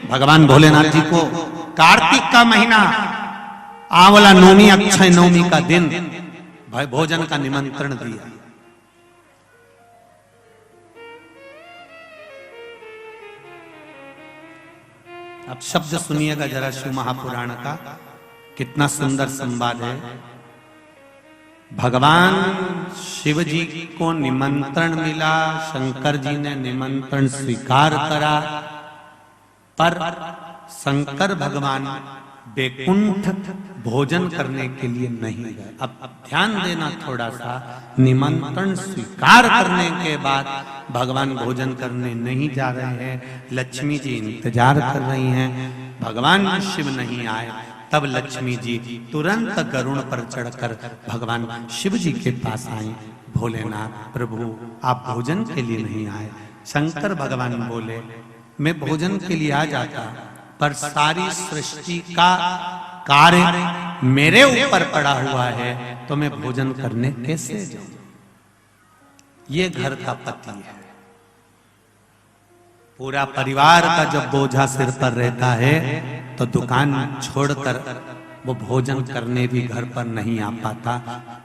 भगवान भोलेनाथ जी को कार्तिक का महीना आंवला नवमी, अक्षय नवमी का दिन भोजन का निमंत्रण दिया। अब शब्द सुनिएगा जरा शिव महापुराण का, कितना सुंदर संवाद है। भगवान शिव जी को निमंत्रण मिला, शंकर जी ने निमंत्रण स्वीकार करा, पर शंकर भगवान बैकुंठ भोजन करने के लिए नहीं गए। अब ध्यान देना थोड़ा सा, निमंत्रण स्वीकार करने के बाद भगवान भोजन करने नहीं जा रहे हैं, लक्ष्मी जी इंतजार कर रही हैं, भगवान शिव नहीं आए। तब लक्ष्मी जी तुरंत गरुड़ पर चढ़कर भगवान शिव जी के पास आई, भोलेनाथ प्रभु आप भोजन के लिए नहीं आए। शंकर भगवान बोले मैं भोजन के लिए आ जाता, पर सारी सृष्टि का कार्य मेरे ऊपर पड़ा हुआ है, तो मैं भोजन करने कैसे जाऊं। ये घर का पति है, पूरा परिवार का जब बोझा सिर पर रहता है तो दुकान छोड़कर वो भोजन करने भी घर पर नहीं आ पाता,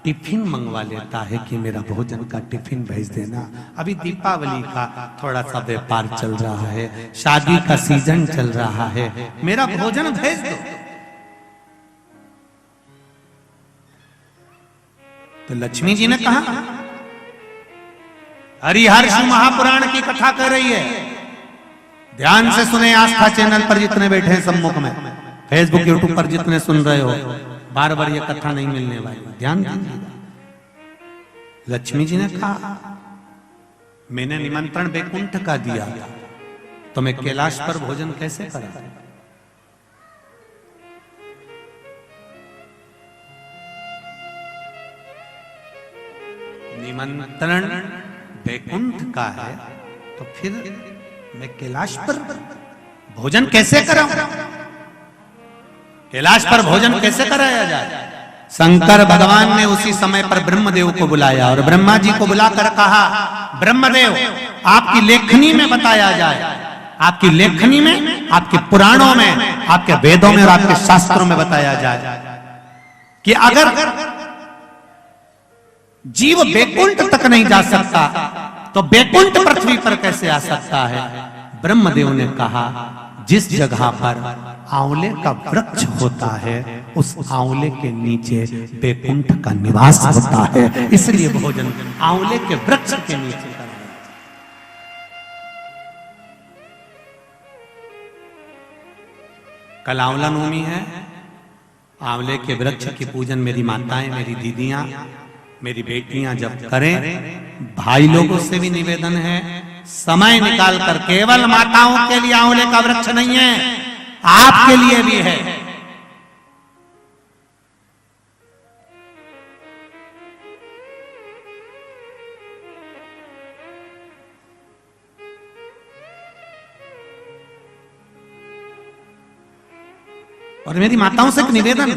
टिफिन मंगवा लेता है कि मेरा भोजन का टिफिन भेज देना। अभी दीपावली का थोड़ा सा व्यापार चल रहा है, शादी का सीजन चल रहा है, मेरा भोजन भेज दो। तो लक्ष्मी जी ने कहा, हरिहर शिव महापुराण की कथा कर रही है, ध्यान से सुने। आस्था चैनल पर जितने बैठे हैं सम्मुख में, फेसबुक यूट्यूब पर जितने सुन रहे हो, बार बार ये कथा नहीं मिलने वाली, ध्यान दीजिए। लक्ष्मी जी ने कहा मैंने निमंत्रण बैकुंठ का दिया, तो मैं कैलाश पर भोजन कैसे करा। निमंत्रण बैकुंठ का है तो फिर मैं कैलाश पर भोजन कैसे कराऊं। कैलाश पर भोजन कैसे कराया जाए? शंकर भगवान ने उसी समय पर ब्रह्मदेव को बुलाया और ब्रह्मा जी को बुलाकर कहा, ब्रह्मदेव आपकी लेखनी में बताया जाए, आपकी लेखनी में, आपके पुराणों में, आपके वेदों में और आपके शास्त्रों में बताया जाए कि अगर जीव बैकुंठ तक नहीं जा सकता तो बैकुंठ पृथ्वी पर कैसे आ सकता है? ब्रह्मदेव ने कहा, जिस जगह पर आंवले का वृक्ष होता है उस आंवले के नीचे बैकुंठ का निवास होता है, इसलिए भोजन आंवले के वृक्ष के नीचे करना। कल आंवला नवमी है। आंवले के वृक्ष की पूजन मेरी माताएं, मेरी दीदियां, मेरी बेटियां जब करें, भाई लोगों से भी निवेदन है, समय निकाल कर, केवल माताओं के लिए आंवले का वृक्ष नहीं है, आपके लिए भी है। और मेरी माताओं से एक निवेदन,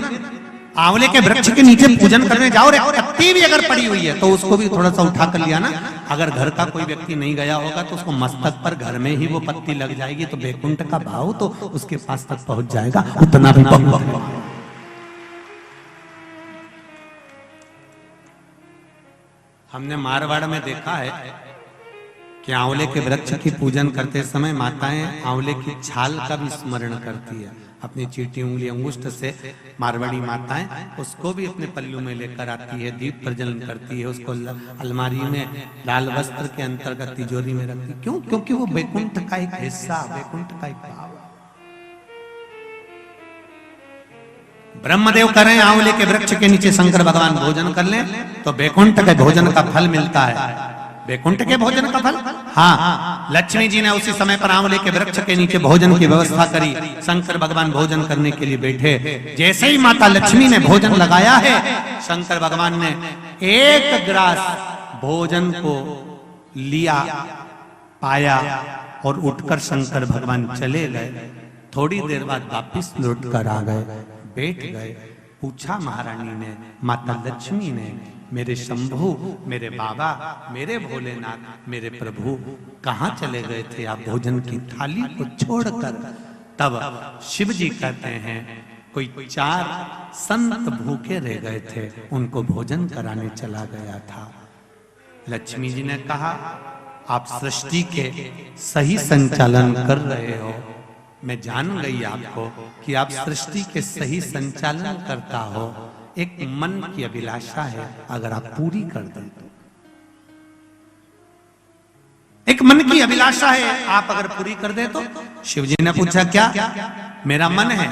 आंवले के वृक्ष के नीचे पूजन करने जाओ, रे पत्ती भी अगर पड़ी हुई है तो उसको भी थोड़ा सा उठा कर लिया ना। अगर घर का कोई व्यक्ति नहीं गया होगा तो उसको मस्तक पर घर में ही वो पत्ती लग जाएगी तो बैकुंठ का भाव तो उसके पास तक पहुंच जाएगा, उतना भी बहुत। हमने मारवाड़ में देखा है कि आंवले के वृक्ष की पूजन करते समय माताएं आंवले की छाल का भी स्मरण करती है। अपनी चीटी उंगली अंगुष्ठ से मारवाड़ी माताएं उसको भी अपने पल्लू में लेकर आती है, दीप प्रज्वलन करती है, उसको अलमारी में लाल वस्त्र के अंतर्गत तिजोरी में रखती है। क्यों? क्योंकि वो बैकुंठ का एक हिस्सा, बैकुंठ का एक भाव। ब्रह्मदेव करें आंवले के वृक्ष के नीचे शंकर भगवान भोजन कर लें तो बैकुंठ के भोजन का फल मिलता है। बैकुंठ के भोजन का फल, हाँ, लक्ष्मी जी ने उसी समय पर आंवले के वृक्ष के नीचे भोजन की व्यवस्था करी। शंकर भगवान भोजन करने के लिए बैठे, जैसे ही माता लक्ष्मी ने भोजन लगाया है, शंकर भगवान ने एक ग्रास भोजन को लिया, पाया और उठकर शंकर भगवान चले गए। थोड़ी देर बाद वापिस लौट कर आ गए, बैठ गए। पूछा महारानी ने, माता लक्ष्मी ने, मेरे शंभु, मेरे बाबा, मेरे भोलेनाथ, मेरे प्रभु कहाँ चले गए थे आप भोजन की थाली को छोड़कर? तब शिव जी कहते हैं, कोई 4 संत भूखे रह गए थे, उनको भोजन कराने चला गया था। लक्ष्मी जी ने कहा, आप सृष्टि के सही संचालन कर रहे हो, मैं जान गई आपको कि आप सृष्टि के सही संचालन करता हो। एक मन की अभिलाषा है, अगर आप पूरी कर दें तो। एक मन की अभिलाषा है, आप अगर पूरी कर दे तो। शिव जी ने पूछा, क्या? मेरा मन है,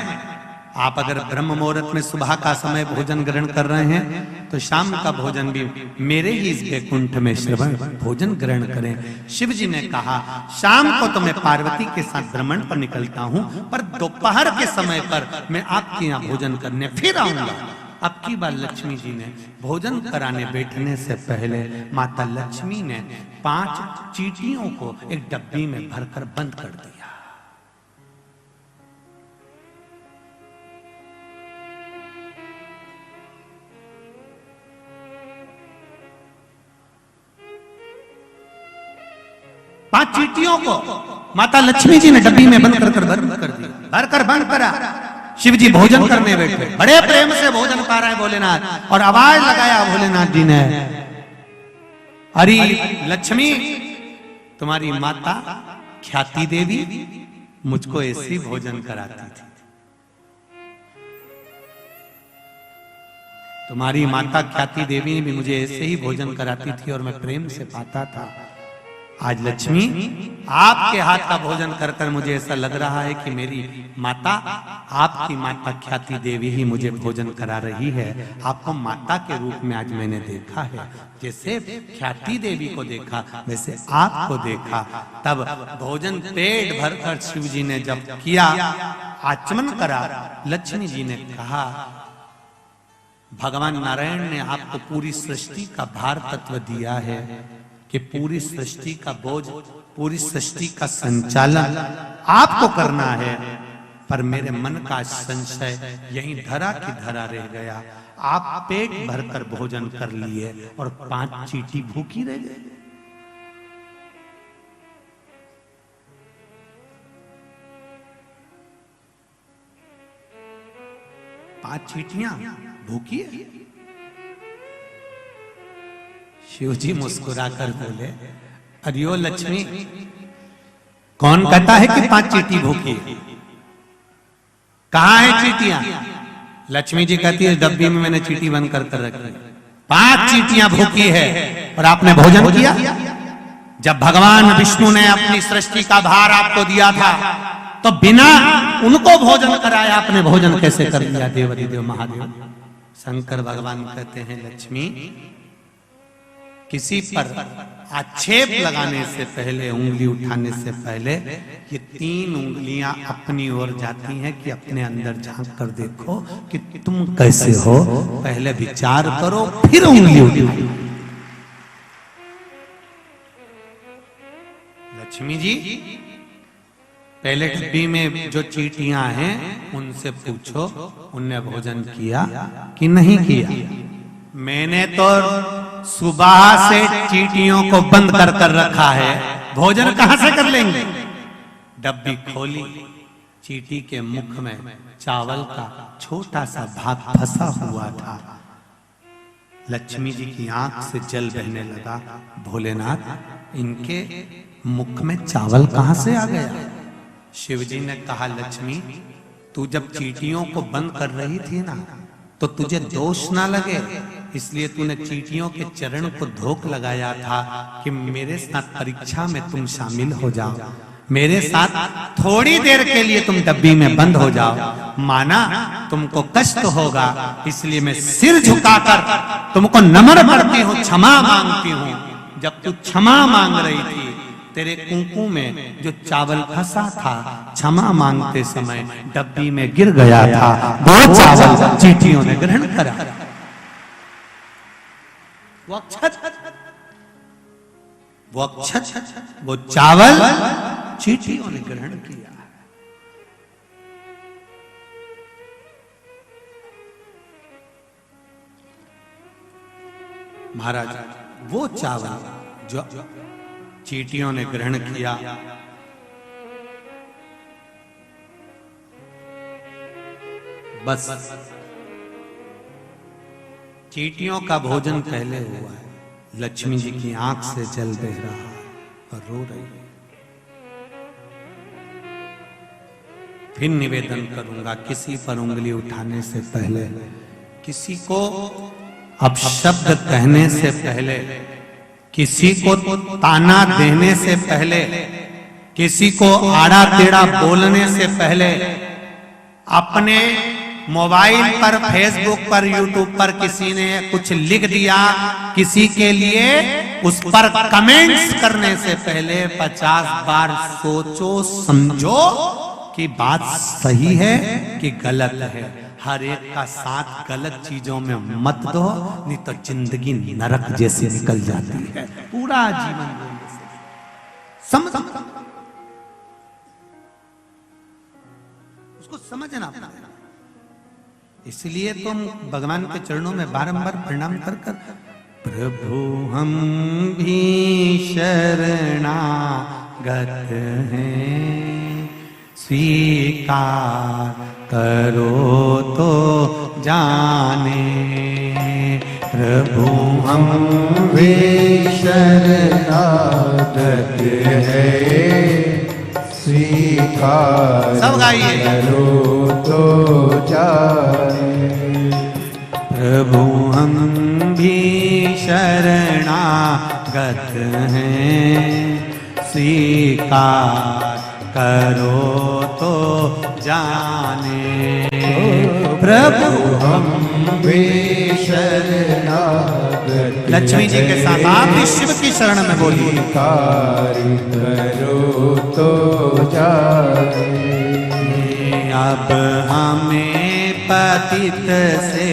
आप अगर ब्रह्म मुहूर्त में सुबह का समय भोजन ग्रहण कर रहे हैं तो शाम का भोजन भी मेरे ही इस बैकुंठ में श्रवण भोजन ग्रहण करें। शिव जी ने कहा, शाम को तो मैं पार्वती के साथ भ्रमण पर निकलता हूं, पर दोपहर के समय पर मैं आपके यहाँ भोजन करने फिर आऊंगा। अब की बार लक्ष्मी जी ने भोजन कराने बैठने से पहले माता लक्ष्मी ने 5 चींटियों को एक डब्बी में भरकर बंद कर दिया। पांच चींटियों को माता लक्ष्मी जी ने डब्बी में बंद कर दिया, भरकर बंद करा। शिव जी भोजन करने बैठे, बड़े प्रेम से भोजन पा रहे भोलेनाथ, और आवाज लगाया भोलेनाथ जी ने, अरे लक्ष्मी, तुम्हारी माता ख्याति देवी मुझको ऐसी भोजन कराती थी। तुम्हारी माता ख्याति देवी भी मुझे ऐसे ही भोजन कराती थी और मैं प्रेम से पाता था। आज लक्ष्मी, आपके हाथ का भोजन कर कर मुझे ऐसा लग रहा है कि मेरी माता, आपकी माता ख्याति देवी ही मुझे भोजन करा रही है। आपको माता के रूप में आज मैंने देखा है, जैसे ख्याति देवी को देखा वैसे आपको देखा। तब भोजन पेट भरकर शिव जी ने जब किया, आचमन करा, लक्ष्मी जी ने कहा, भगवान नारायण ने आपको पूरी सृष्टि का भार तत्व दिया है कि पूरी सृष्टि का बोझ, पूरी सृष्टि का संचालन आपको करना है। पर मेरे मन का संशय यहीं धरा की धरा रह गया। आप पेट भरकर भोजन कर लिए और 5 चींटी भूखी रह गई। पांच चींटियां भूखी है। शिव जी मुस्कुराकर बोले, अरियो लक्ष्मी, कौन कहता है कि 5 चींटी भूखी है? कहां है चींटियां? लक्ष्मी जी कहती है, डब्बी में मैंने चींटी बंद कर रखी। 5 चींटियां भूखी है और आपने भोजन किया? जब भगवान विष्णु ने अपनी सृष्टि का भार आपको दिया था तो बिना उनको भोजन कराया आपने भोजन कैसे कर लिया? देवाधिदेव महादेव शंकर भगवान कहते हैं, लक्ष्मी, किसी पर आक्षेप लगाने से पहले, उंगली उठाने से पहले ये 3 उंगलियां अपनी ओर जाती हैं कि अपने अंदर झांक कर देखो कि तुम कैसे हो। पहले विचार करो, फिर उंगली उठाओ। लक्ष्मी जी, पहले डब्बी में जो चींटियां हैं उनसे पूछो, उनने भोजन किया कि नहीं किया? मैंने तो सुबह से चींटियों को बंद कर कर रखा है, भोजन कहां से कर लेंगे? डब्बी खोली, चींटी के मुख में चावल का छोटा सा भाग फंसा हुआ था। लक्ष्मी जी की आंख से जल बहने लगा। भोलेनाथ, इनके मुख में चावल कहां से आ गया? शिव जी ने कहा, लक्ष्मी, तू जब चींटियों को बंद कर रही थी ना, तो तुझे दोष ना लगे, इसलिए तूने चींटियों के चरण को धोख लगाया था कि मेरे साथ परीक्षा में तुम शामिल हो जाओ, मेरे साथ थोड़ी देर के लिए तुम डब्बी में बंद हो जाओ। माना तुमको कष्ट होगा, इसलिए मैं सिर झुकाकर तुमको नम्र करती हूँ, क्षमा मांगती हूँ। जब तू क्षमा मांग रही थी, तेरे कुंकू में जो चावल फंसा था, क्षमा मांगते समय डब्बी में गिर गया था। वो चावल चींटियों ने ग्रहण करा। वो अक्षत, वो चावल चींटियों ने ग्रहण किया। महाराज, वो चावल जो चींटियों ने ग्रहण किया, बस चींटियों का भोजन पहले हुआ है। लक्ष्मी जी की आंख से जल बह रहा और रो रही है। फिर निवेदन करूंगा, किसी पर उंगली उठाने से पहले, किसी को अपशब्द कहने से पहले, किसी को ताना देने से पहले, किसी को आड़ा टेढ़ा बोलने से पहले, अपने मोबाइल पर, फेसबुक पर, यूट्यूब पर किसी ने कुछ लिख दिया, किसी के लिए उस पर कमेंट्स करने से पहले 50 बार सोचो समझो कि बात सही है कि गलत है। हर एक का साथ गलत चीजों में मत दो, नहीं तो जिंदगी नरक जैसी निकल जाती है। पूरा जीवन समझ, उसको समझना पड़ेगा। इसलिए तुम भगवान के चरणों में बारंबार प्रणाम कर कर, प्रभु हम भी शरणागत हैं, स्वीकार करो तो जाने। प्रभु हम भी शरणागत हैं, स्वीकार सब गाइए, करो तो जाने। प्रभु हम भी शरणागत हैं, स्वीकार करो तो जाने। प्रभु हम भी शरणागत, लक्ष्मी जी के साथ आप भी शिव की शरण में बोलिए, स्वीकार करो तो जाने। अब हमें पतित से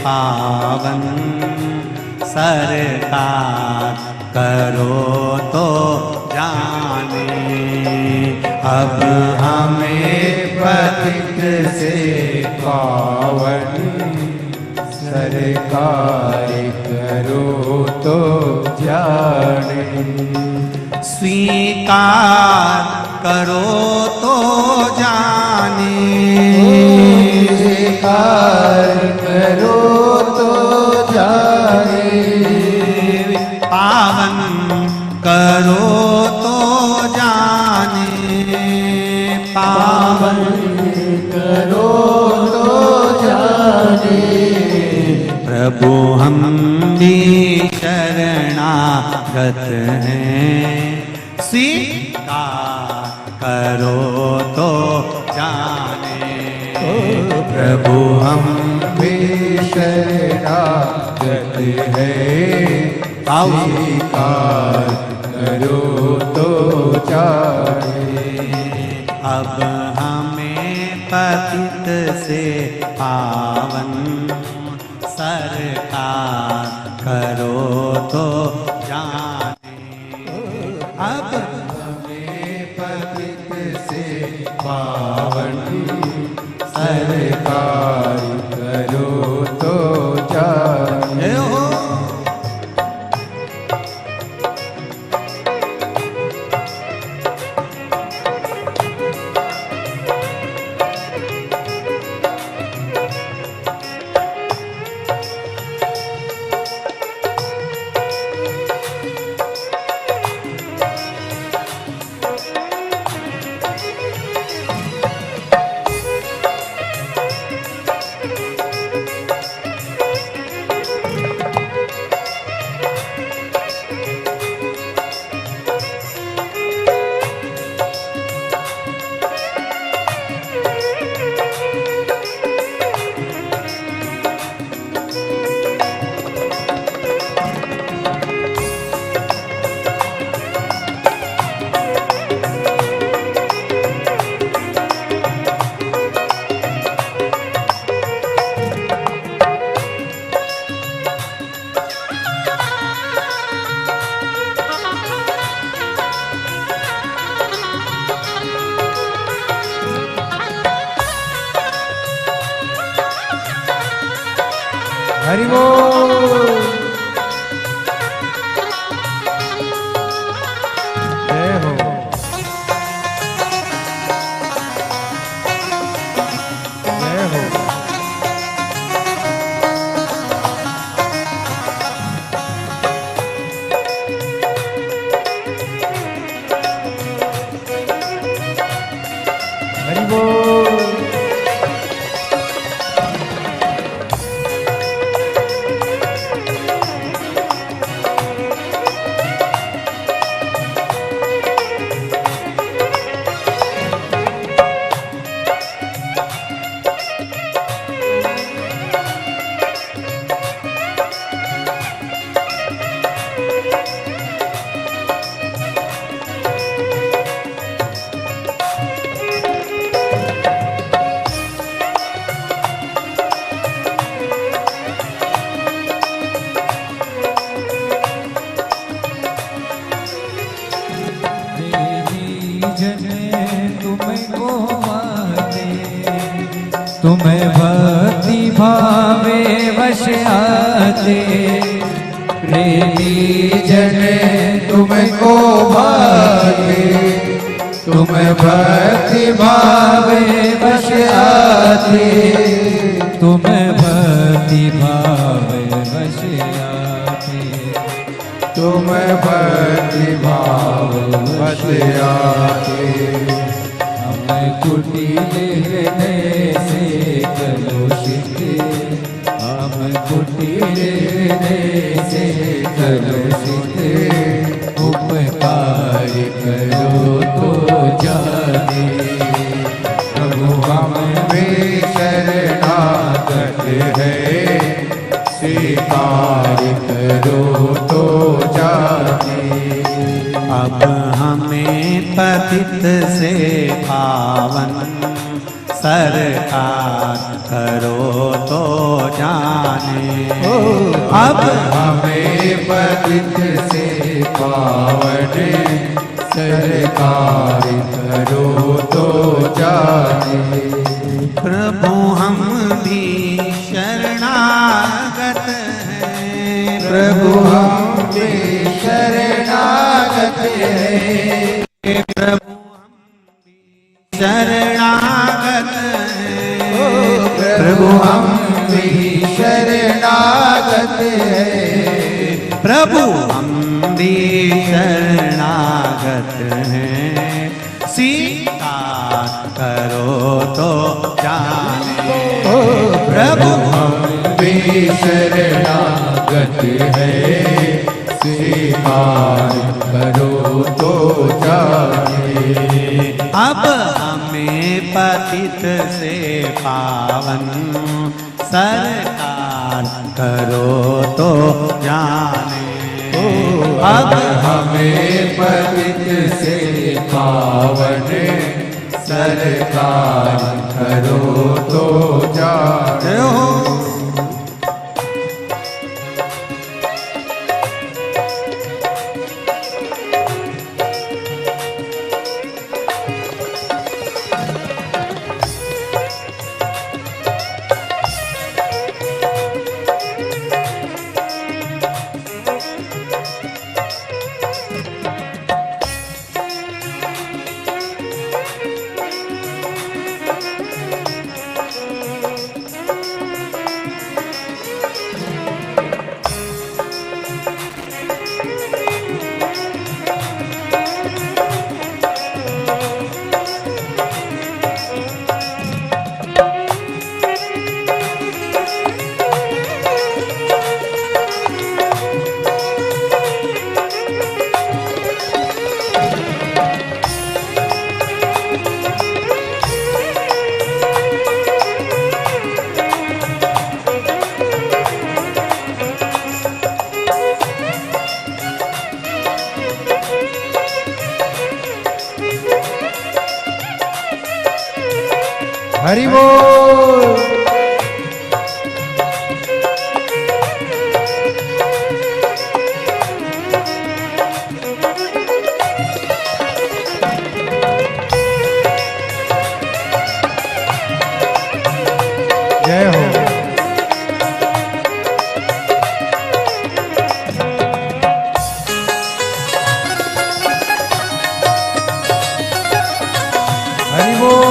पावन सरकार करो तो जाने। अब हमें पतित से पावन सरकार करो तो जाने। स्वीकार करो तो जाने, स्वीकार करो तो जाने। पावन करो तो जाने, पावन करो तो जाने। प्रभु हम भी शरणागत हैं, स्वीकार करो तो जाने। प्रभु हम भी शरणागत हैं, स्वीकार करो तो जाने। अब हमें पतित से पावन सरकार करो तो जाने। अब हमें पतित से पावन सरकार करो तो जाने। हो हरि बोल। जय हो। जय हो। हरि बोल। तुम्हें भक्ति भावे वश आते, प्रेमी जन तुमको भावे, तुम्हें भक्ति भावे वश आते। तुम्हें भक्ति भावे वश आते, तुम्हें भक्ति भाव वश आते। हमें कुटी लेने से कलुषित, हम कुटी लेने से कलुषित, उपकार करो तो जाने। प्रभु हम में शरणागत है, स्वीकार करो तो जाने। अब हमें पतित से पावन सरकार करो तो जाने। अब हमें पतित से पावन सरकार करो तो जाने। प्रभु हम भी शरणागत हैं, प्रभु हम भी शरणागत हैं, प्रभु हम भी शरणागत हैं, प्रभु हम भी शरणागत हैं, प्रभु हम भी शरणागत हैं, स्वीकार करो तो जाने। प्रभु हम भी शरणागत हैं, स्वीकार करो तो जाने। अब हमें पतित से पावन सरकार करो तो जाने। अब हमें पतित से पावन सरकार करो तो जाने। हरि बोल। जय हो। हरि बोल।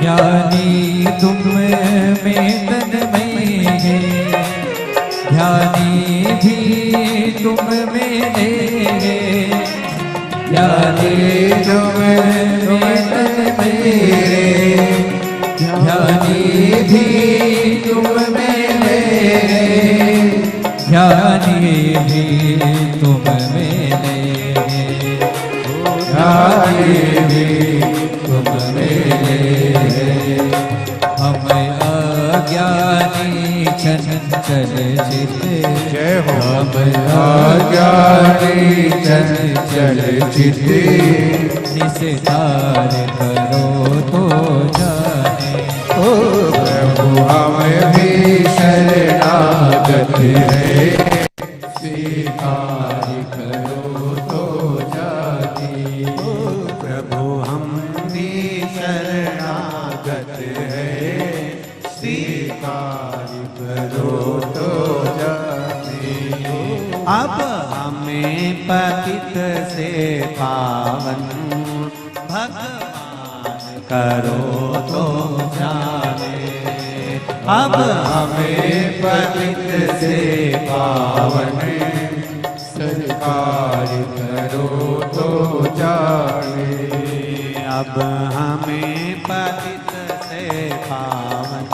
ज्ञानी तुम में तन में है, ध्यानी भी तुम में है, ज्ञानी तुम में तन में है, ध्यानी भी तुम में है, ज्ञानी भी तुम में है, ध्यानी भी तुम में है। हम अज्ञानी चंचल चित, जय हो। हम अज्ञानी चंचल चित, निस्तार करो तो जाने। ओ प्रभु हम भी शरणागत हैं, स्वीकार करो तो जाने। प्रभु हम भी शरणागत हैं, स्वीकार करो तो जाने। अब हमें पतित से पावन भगवान करो तो जाने। अब हमें पतित से पावन सरकार करो तो जाने। अब हमें पतित से पावन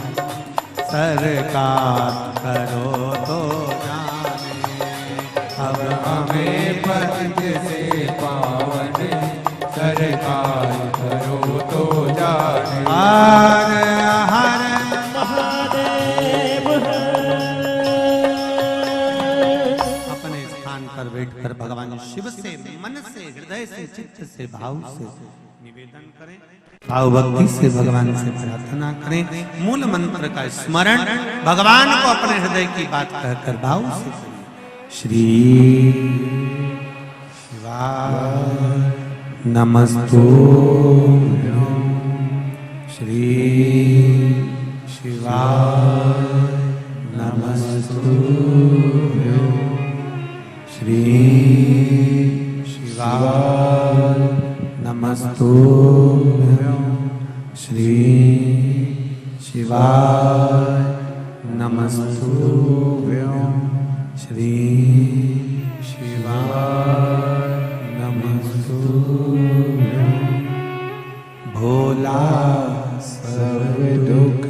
सरकार करो तो जाने। हर हर महादेव अपने स्थान पर बैठकर भगवान शिव से मन से हृदय से चित्त से भाव से निवेदन करें, भाव भक्ति से भगवान से प्रार्थना करें, मूल मंत्र का स्मरण भगवान को अपने हृदय की बात कहकर भाव से करें। श्री शिवाय नमस्तुभ्यं, श्री शिवाय नमस्तुभ्यं, श्री शिवाय नमस्तुभ्यं, श्री शिवाय नमस्तुभ्यं, श्री शिवाय नमस्तुभ्यं। भोला सब दुख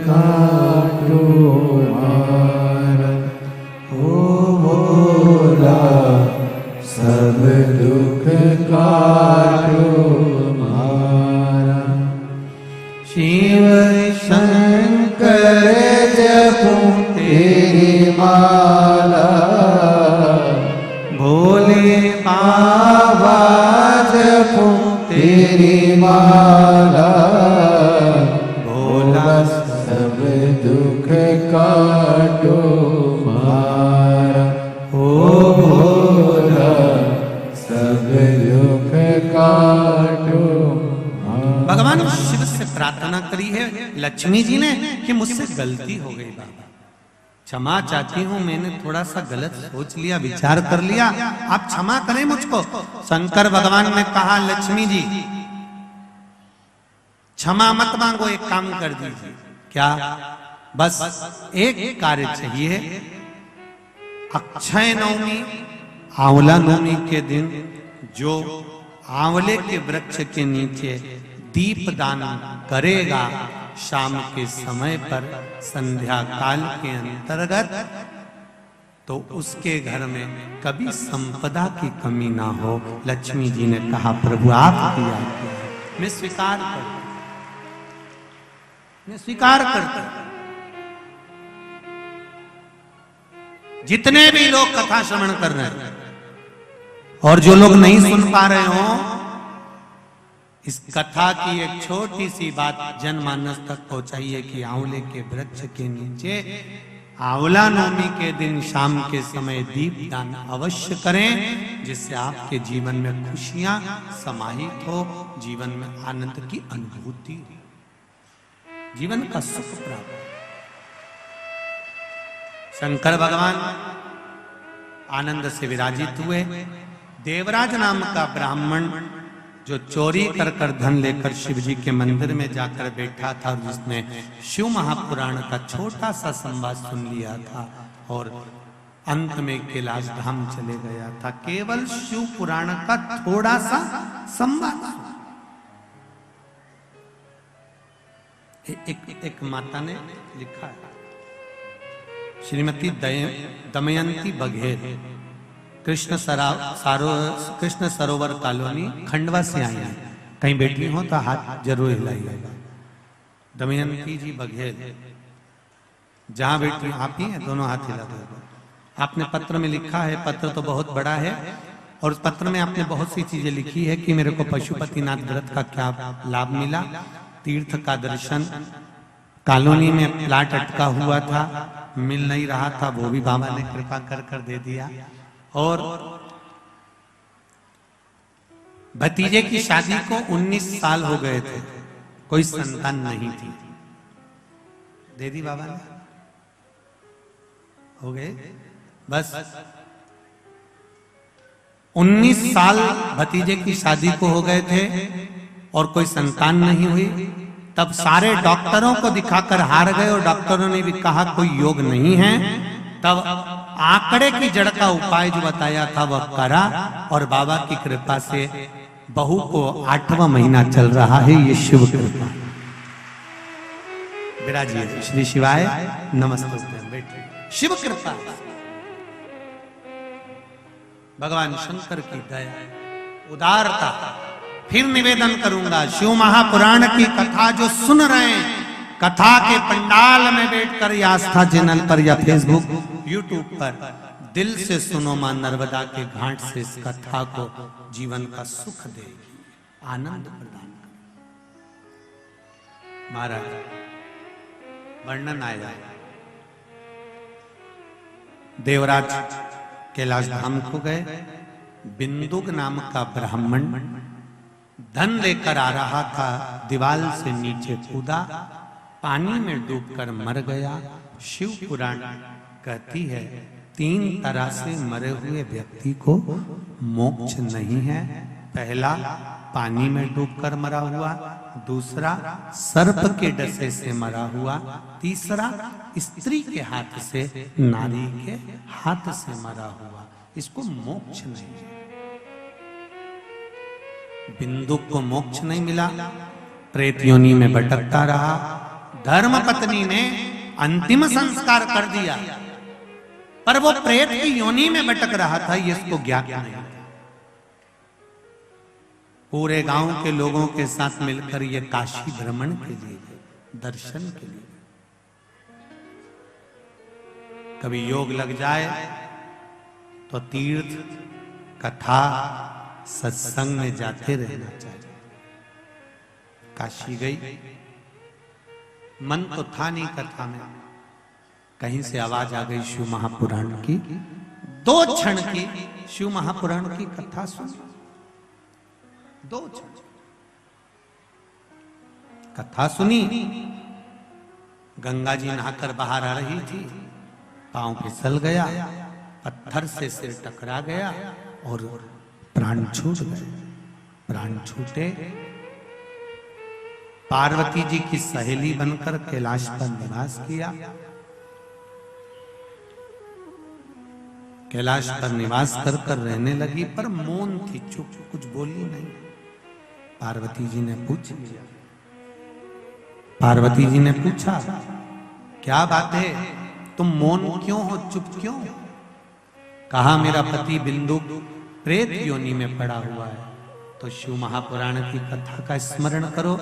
काटो मारा, ओ भोला सब दुख काटो मारा। शिव शंकर जपूं तेरी माला, भोले बाबा जपूं तेरी माला। भोला सब दुख काटो मारा, ओ भोला सब दुख काटो मारा। भगवान शिव से प्रार्थना करी है लक्ष्मी जी ने कि मुझसे गलती हो गई बाबा, क्षमा चाहती हूँ, मैंने थोड़ा सा गलत सोच लिया, विचार कर लिया, आप क्षमा करें मुझको। शंकर भगवान ने कहा लक्ष्मी जी क्षमा मत मांगो, एक काम कर दीजिए। क्या? बस एक कार्य चाहिए, अक्षय नवमी आंवला नवमी के दिन जो आंवले के वृक्ष के नीचे दीप दान करेगा शाम के समय पर संध्या काल के अंतर्गत, तो उसके घर में कभी संपदा की कमी ना हो। लक्ष्मी जी ने कहा प्रभु आपकी आज्ञा, मैं स्वीकार करता, मैं स्वीकार करता। जितने भी लोग कथा श्रवण कर रहे हैं और जो लोग नहीं सुन पा रहे हो, इस कथा की एक छोटी सी बात जनमानस तक पहुंचाइए कि आंवले के वृक्ष के नीचे आंवला नवमी के दिन शाम के समय दीप दान अवश्य करें, जिससे आपके जीवन में खुशियां समाहित हो, जीवन में आनंद की अनुभूति, जीवन का सुख प्राप्त। शंकर भगवान आनंद से विराजित हुए। देवराज नाम का ब्राह्मण जो चोरी कर कर धन लेकर शिव जी के मंदिर में जाकर बैठा था, जिसने शिव महापुराण का छोटा सा संवाद सुन लिया था और अंत में कैलाश धाम चले गया था, केवल शिव पुराण का थोड़ा सा संवाद। एक माता ने लिखा है, श्रीमती दमयंती बघेल, कृष्ण सरोवर कॉलोनी खंडवा से आई हैं, कहीं बैठी हो तो हाथ जरूर हिलाइएगा। दमयंती जी बघेल, जहां बैठी आप ही हैं, दोनों हाथ हिला देगा। आपने पत्र में लिखा है, पत्र तो बहुत बड़ा है, और उस पत्र में आपने बहुत सी चीजें लिखी है कि मेरे को पशुपतिनाथ व्रत का क्या लाभ मिला, तीर्थ का दर्शन, कॉलोनी में प्लाट अटका हुआ था, मिल नहीं रहा था, वो भी बाबा ने कृपा कर कर दे दिया, और भतीजे की शादी को 19 साल हो गए थे, कोई संतान नहीं थी, दे दी बाबा ने, हो गए। बस 19 साल भतीजे की शादी को हो गए थे और कोई संतान नहीं हुई। तब सारे डॉक्टरों को दिखाकर हार गए और डॉक्टरों ने भी कहा कोई योग नहीं है। तब आंकड़े की जड़ का उपाय जो बताया था वह करा, और बाबा की कृपा से बहू को 8वां महीना चल रहा है। ये शिव कृपा। विराजिए श्री शिवाय नमस्ते। बैठिए। शिव कृपा, भगवान शंकर की दया, उदारता, फिर निवेदन करूंगा, शिव महापुराण की कथा जो सुन रहे हैं, कथा के पंडाल में बैठकर या आस्था चैनल पर या फेसबुक यूट्यूब पर, दिल से सुनो, मां नर्मदा के घाट से इस कथा को जीवन का सुख देगी, आनंद प्रदान करेगी। महाराज वर्णन आया, देवराज कैलाश धाम को गए, बिंदुक नाम का ब्राह्मण धन लेकर आ रहा था, दीवाल से नीचे कूदा, पानी में डूबकर मर गया। शिव पुराण कहती है 3 तरह से मरे हुए व्यक्ति को मोक्ष नहीं है। पहला पानी में डूबकर मरा हुआ, दूसरा सर्प के डसे से मरा हुआ, तीसरा स्त्री के हाथ से, नारी के हाथ से मरा हुआ, इसको मोक्ष नहीं है। बिंदु को मोक्ष नहीं मिला, प्रेत योनि में भटकता रहा। धर्म पत्नी ने अंतिम संस्कार कर दिया, पर वो प्रेत की योनि में भटक रहा था, ये इसको ज्ञात नहीं था। पूरे गांव के लोगों के साथ मिलकर ये काशी भ्रमण के लिए गए, दर्शन के लिए। कभी योग लग जाए तो तीर्थ, कथा, सत्संग में जाते रहना चाहिए। काशी गई, मन तो था नहीं कथा में, कहीं से आवाज आ गई शिव महापुराण की। 2 क्षण की शिव महापुराण की कथा सुनी, 2 क्षण कथा सुनी। गंगा जी नहाकर बाहर आ रही थी, पांव फिसल गया, पत्थर से सिर टकरा गया और प्राण छूट गए। प्राण छूटे, पार्वती जी की सहेली बनकर कैलाश पर निवास किया। कैलाश पर निवास कर कर रहने लगी, पर मौन थी, चुप, कुछ बोली नहीं। पार्वती जी ने पूछ लिया, पार्वती जी ने पूछा, क्या बात है, तुम मौन क्यों हो, चुप क्यों? कहा, मेरा पति बिंदु प्रेत योनि में पड़ा हुआ है, तो शिव महापुराण की कथा का स्मरण करो।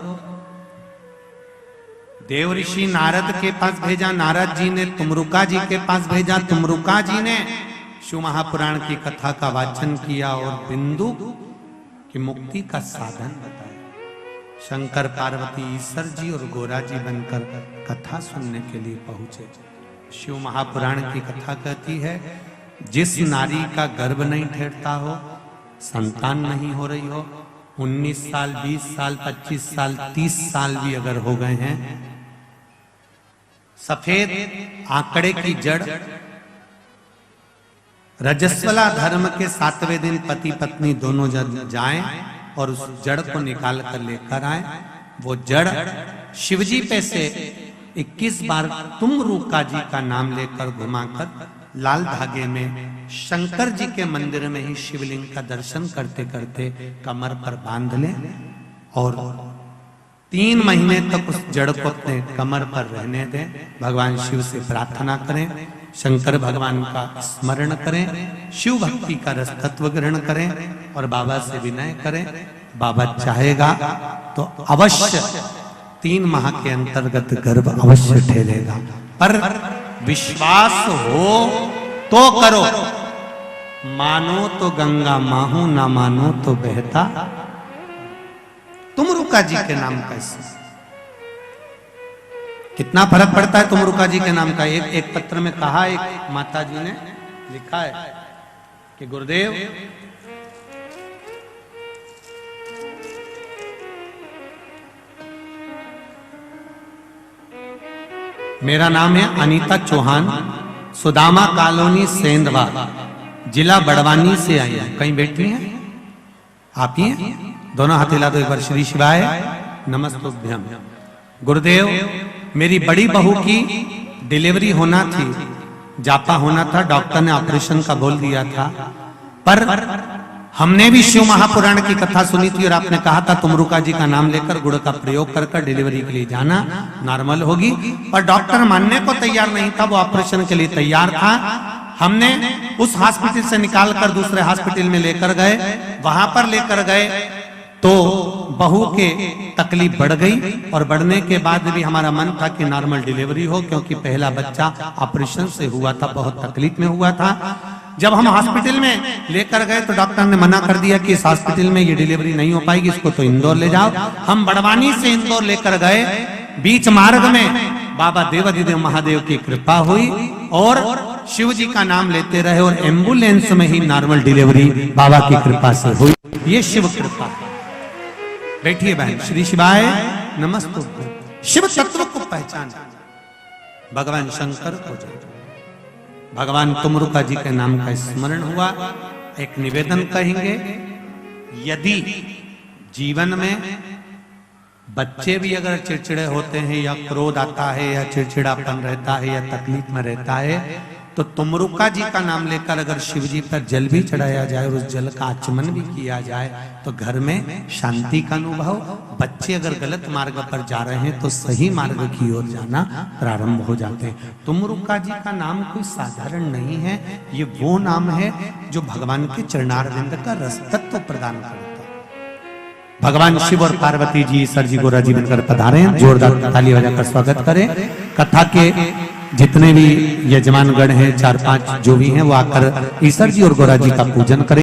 देव ऋषि नारद के पास भेजा, नारद जी ने तुमरुका जी के पास भेजा, तुमरुका जी ने शिव महापुराण की कथा का वाचन किया और बिंदु की मुक्ति का साधन बताया। शंकर पार्वती ईश्वर जी और गोरा जी बनकर कथा सुनने के लिए पहुंचे। शिव महापुराण की कथा कहती है, जिस नारी का गर्भ नहीं ठहरता हो, संतान नहीं हो रही हो, 19 साल, 20 साल, 25 साल, 30 साल भी अगर हो गए हैं, सफेद आंकड़े की जड़, रजस्वला धर्म के 7वें दिन पति पत्नी दोनों जन जाएं और उस जड़ को निकाल कर लेकर आए। वो जड़ शिवजी पे से 21 बार तुमरुका जी का नाम लेकर घुमाकर लाल धागे में शंकर जी के मंदिर में ही शिवलिंग का दर्शन करते करते कमर पर बांध लें और 3 महीने तक उस जड़ को अपने कमर पर रहने दें। भगवान शिव से प्रार्थना करें, शंकर भगवान का स्मरण करें, शिव भक्ति का रसतत्व ग्रहण करें और बाबा से विनय करें। बाबा चाहेगा तो अवश्य 3 माह के अंतर्गत गर्भ अवश्य ठहरेगा, पर विश्वास हो तो करो। मानो तो गंगा माहू, ना मानो तो बहता तुमरुका जी के नाम का। कितना फर्क पड़ता है तुमरुका जी के नाम का। एक पत्र में कहा, एक माता जी ने लिखा है कि गुरुदेव, मेरा नाम है अनीता चौहान, सुदामा कॉलोनी सेंधवा, जिला बड़वानी से आई है। कहीं बैठी हैं आप? ही हैं? दोनों हाथ हिला दो एक बार। श्री शिवाय नमस्तुभ्यम। गुरुदेव, मेरी बड़ी बहू की डिलीवरी होना थी, जापा होना था, डॉक्टर ने ऑपरेशन का बोल दिया था, पर हमने भी शिव महापुराण की कथा सुनी थी और आपने कहा था तुमरुका जी का नाम लेकर गुड़ का प्रयोग कर कर डिलीवरी के लिए जाना, नॉर्मल होगी। पर डॉक्टर मानने को तैयार नहीं था, वो ऑपरेशन के लिए तैयार था। हमने उस हॉस्पिटल से निकाल कर दूसरे हॉस्पिटल में लेकर गए, वहां पर लेकर गए तो बहू के तकलीफ बढ़ गई और बढ़ने के बाद भी हमारा मन था कि नॉर्मल डिलीवरी हो, क्योंकि पहला बच्चा ऑपरेशन से हुआ था, बहुत तकलीफ में हुआ था। जब हम हॉस्पिटल में लेकर गए तो डॉक्टर ने मना कर दिया कि इस हॉस्पिटल में ये डिलीवरी नहीं हो पाएगी, इसको तो इंदौर ले जाओ। हम बड़वानी से इंदौर लेकर गए, बीच मार्ग में बाबा देवाधिदेव महादेव की कृपा हुई और शिव जी का नाम लेते रहे और एम्बुलेंस में ही नॉर्मल डिलीवरी बाबा की कृपा से हुई। ये शिव कृपा। बैठिए बहन। श्री शिवाय नमस्तुभ्यं। शिव तत्व को पहचान भगवान शंकर को जान। भगवान तुमरुका जी के नाम का स्मरण हुआ। एक निवेदन कहेंगे, यदि जीवन में बच्चे भी अगर चिड़चिड़े होते हैं या क्रोध आता है या चिड़चिड़ापन रहता है या तकलीफ में रहता है, तो तुमरुका जी का नाम लेकर अगर शिव जी पर जल भी चढ़ाया जाए और उस जल का आचमन भी किया जाए तो घर में शांति का अनुभव। बच्चे अगर गलत मार्ग पर जा रहे हैं तो सही मार्ग की ओर जाना प्रारंभ हो जाते हैं। तुमरुका जी का नाम कोई साधारण नहीं है, ये वो नाम है जो भगवान के चरणारविंद का रस तत्व प्रदान करता है। भगवान शिव और पार्वती जी ईश्वर जी गोरा जी बनकर पधारे हैं। जोरदार ताली बजाकर स्वागत करें। कथा के जितने भी यजमानगण हैं, 4-5 जो भी हैं, वो आकर ईश्वर जी और गोरा जी का पूजन करें।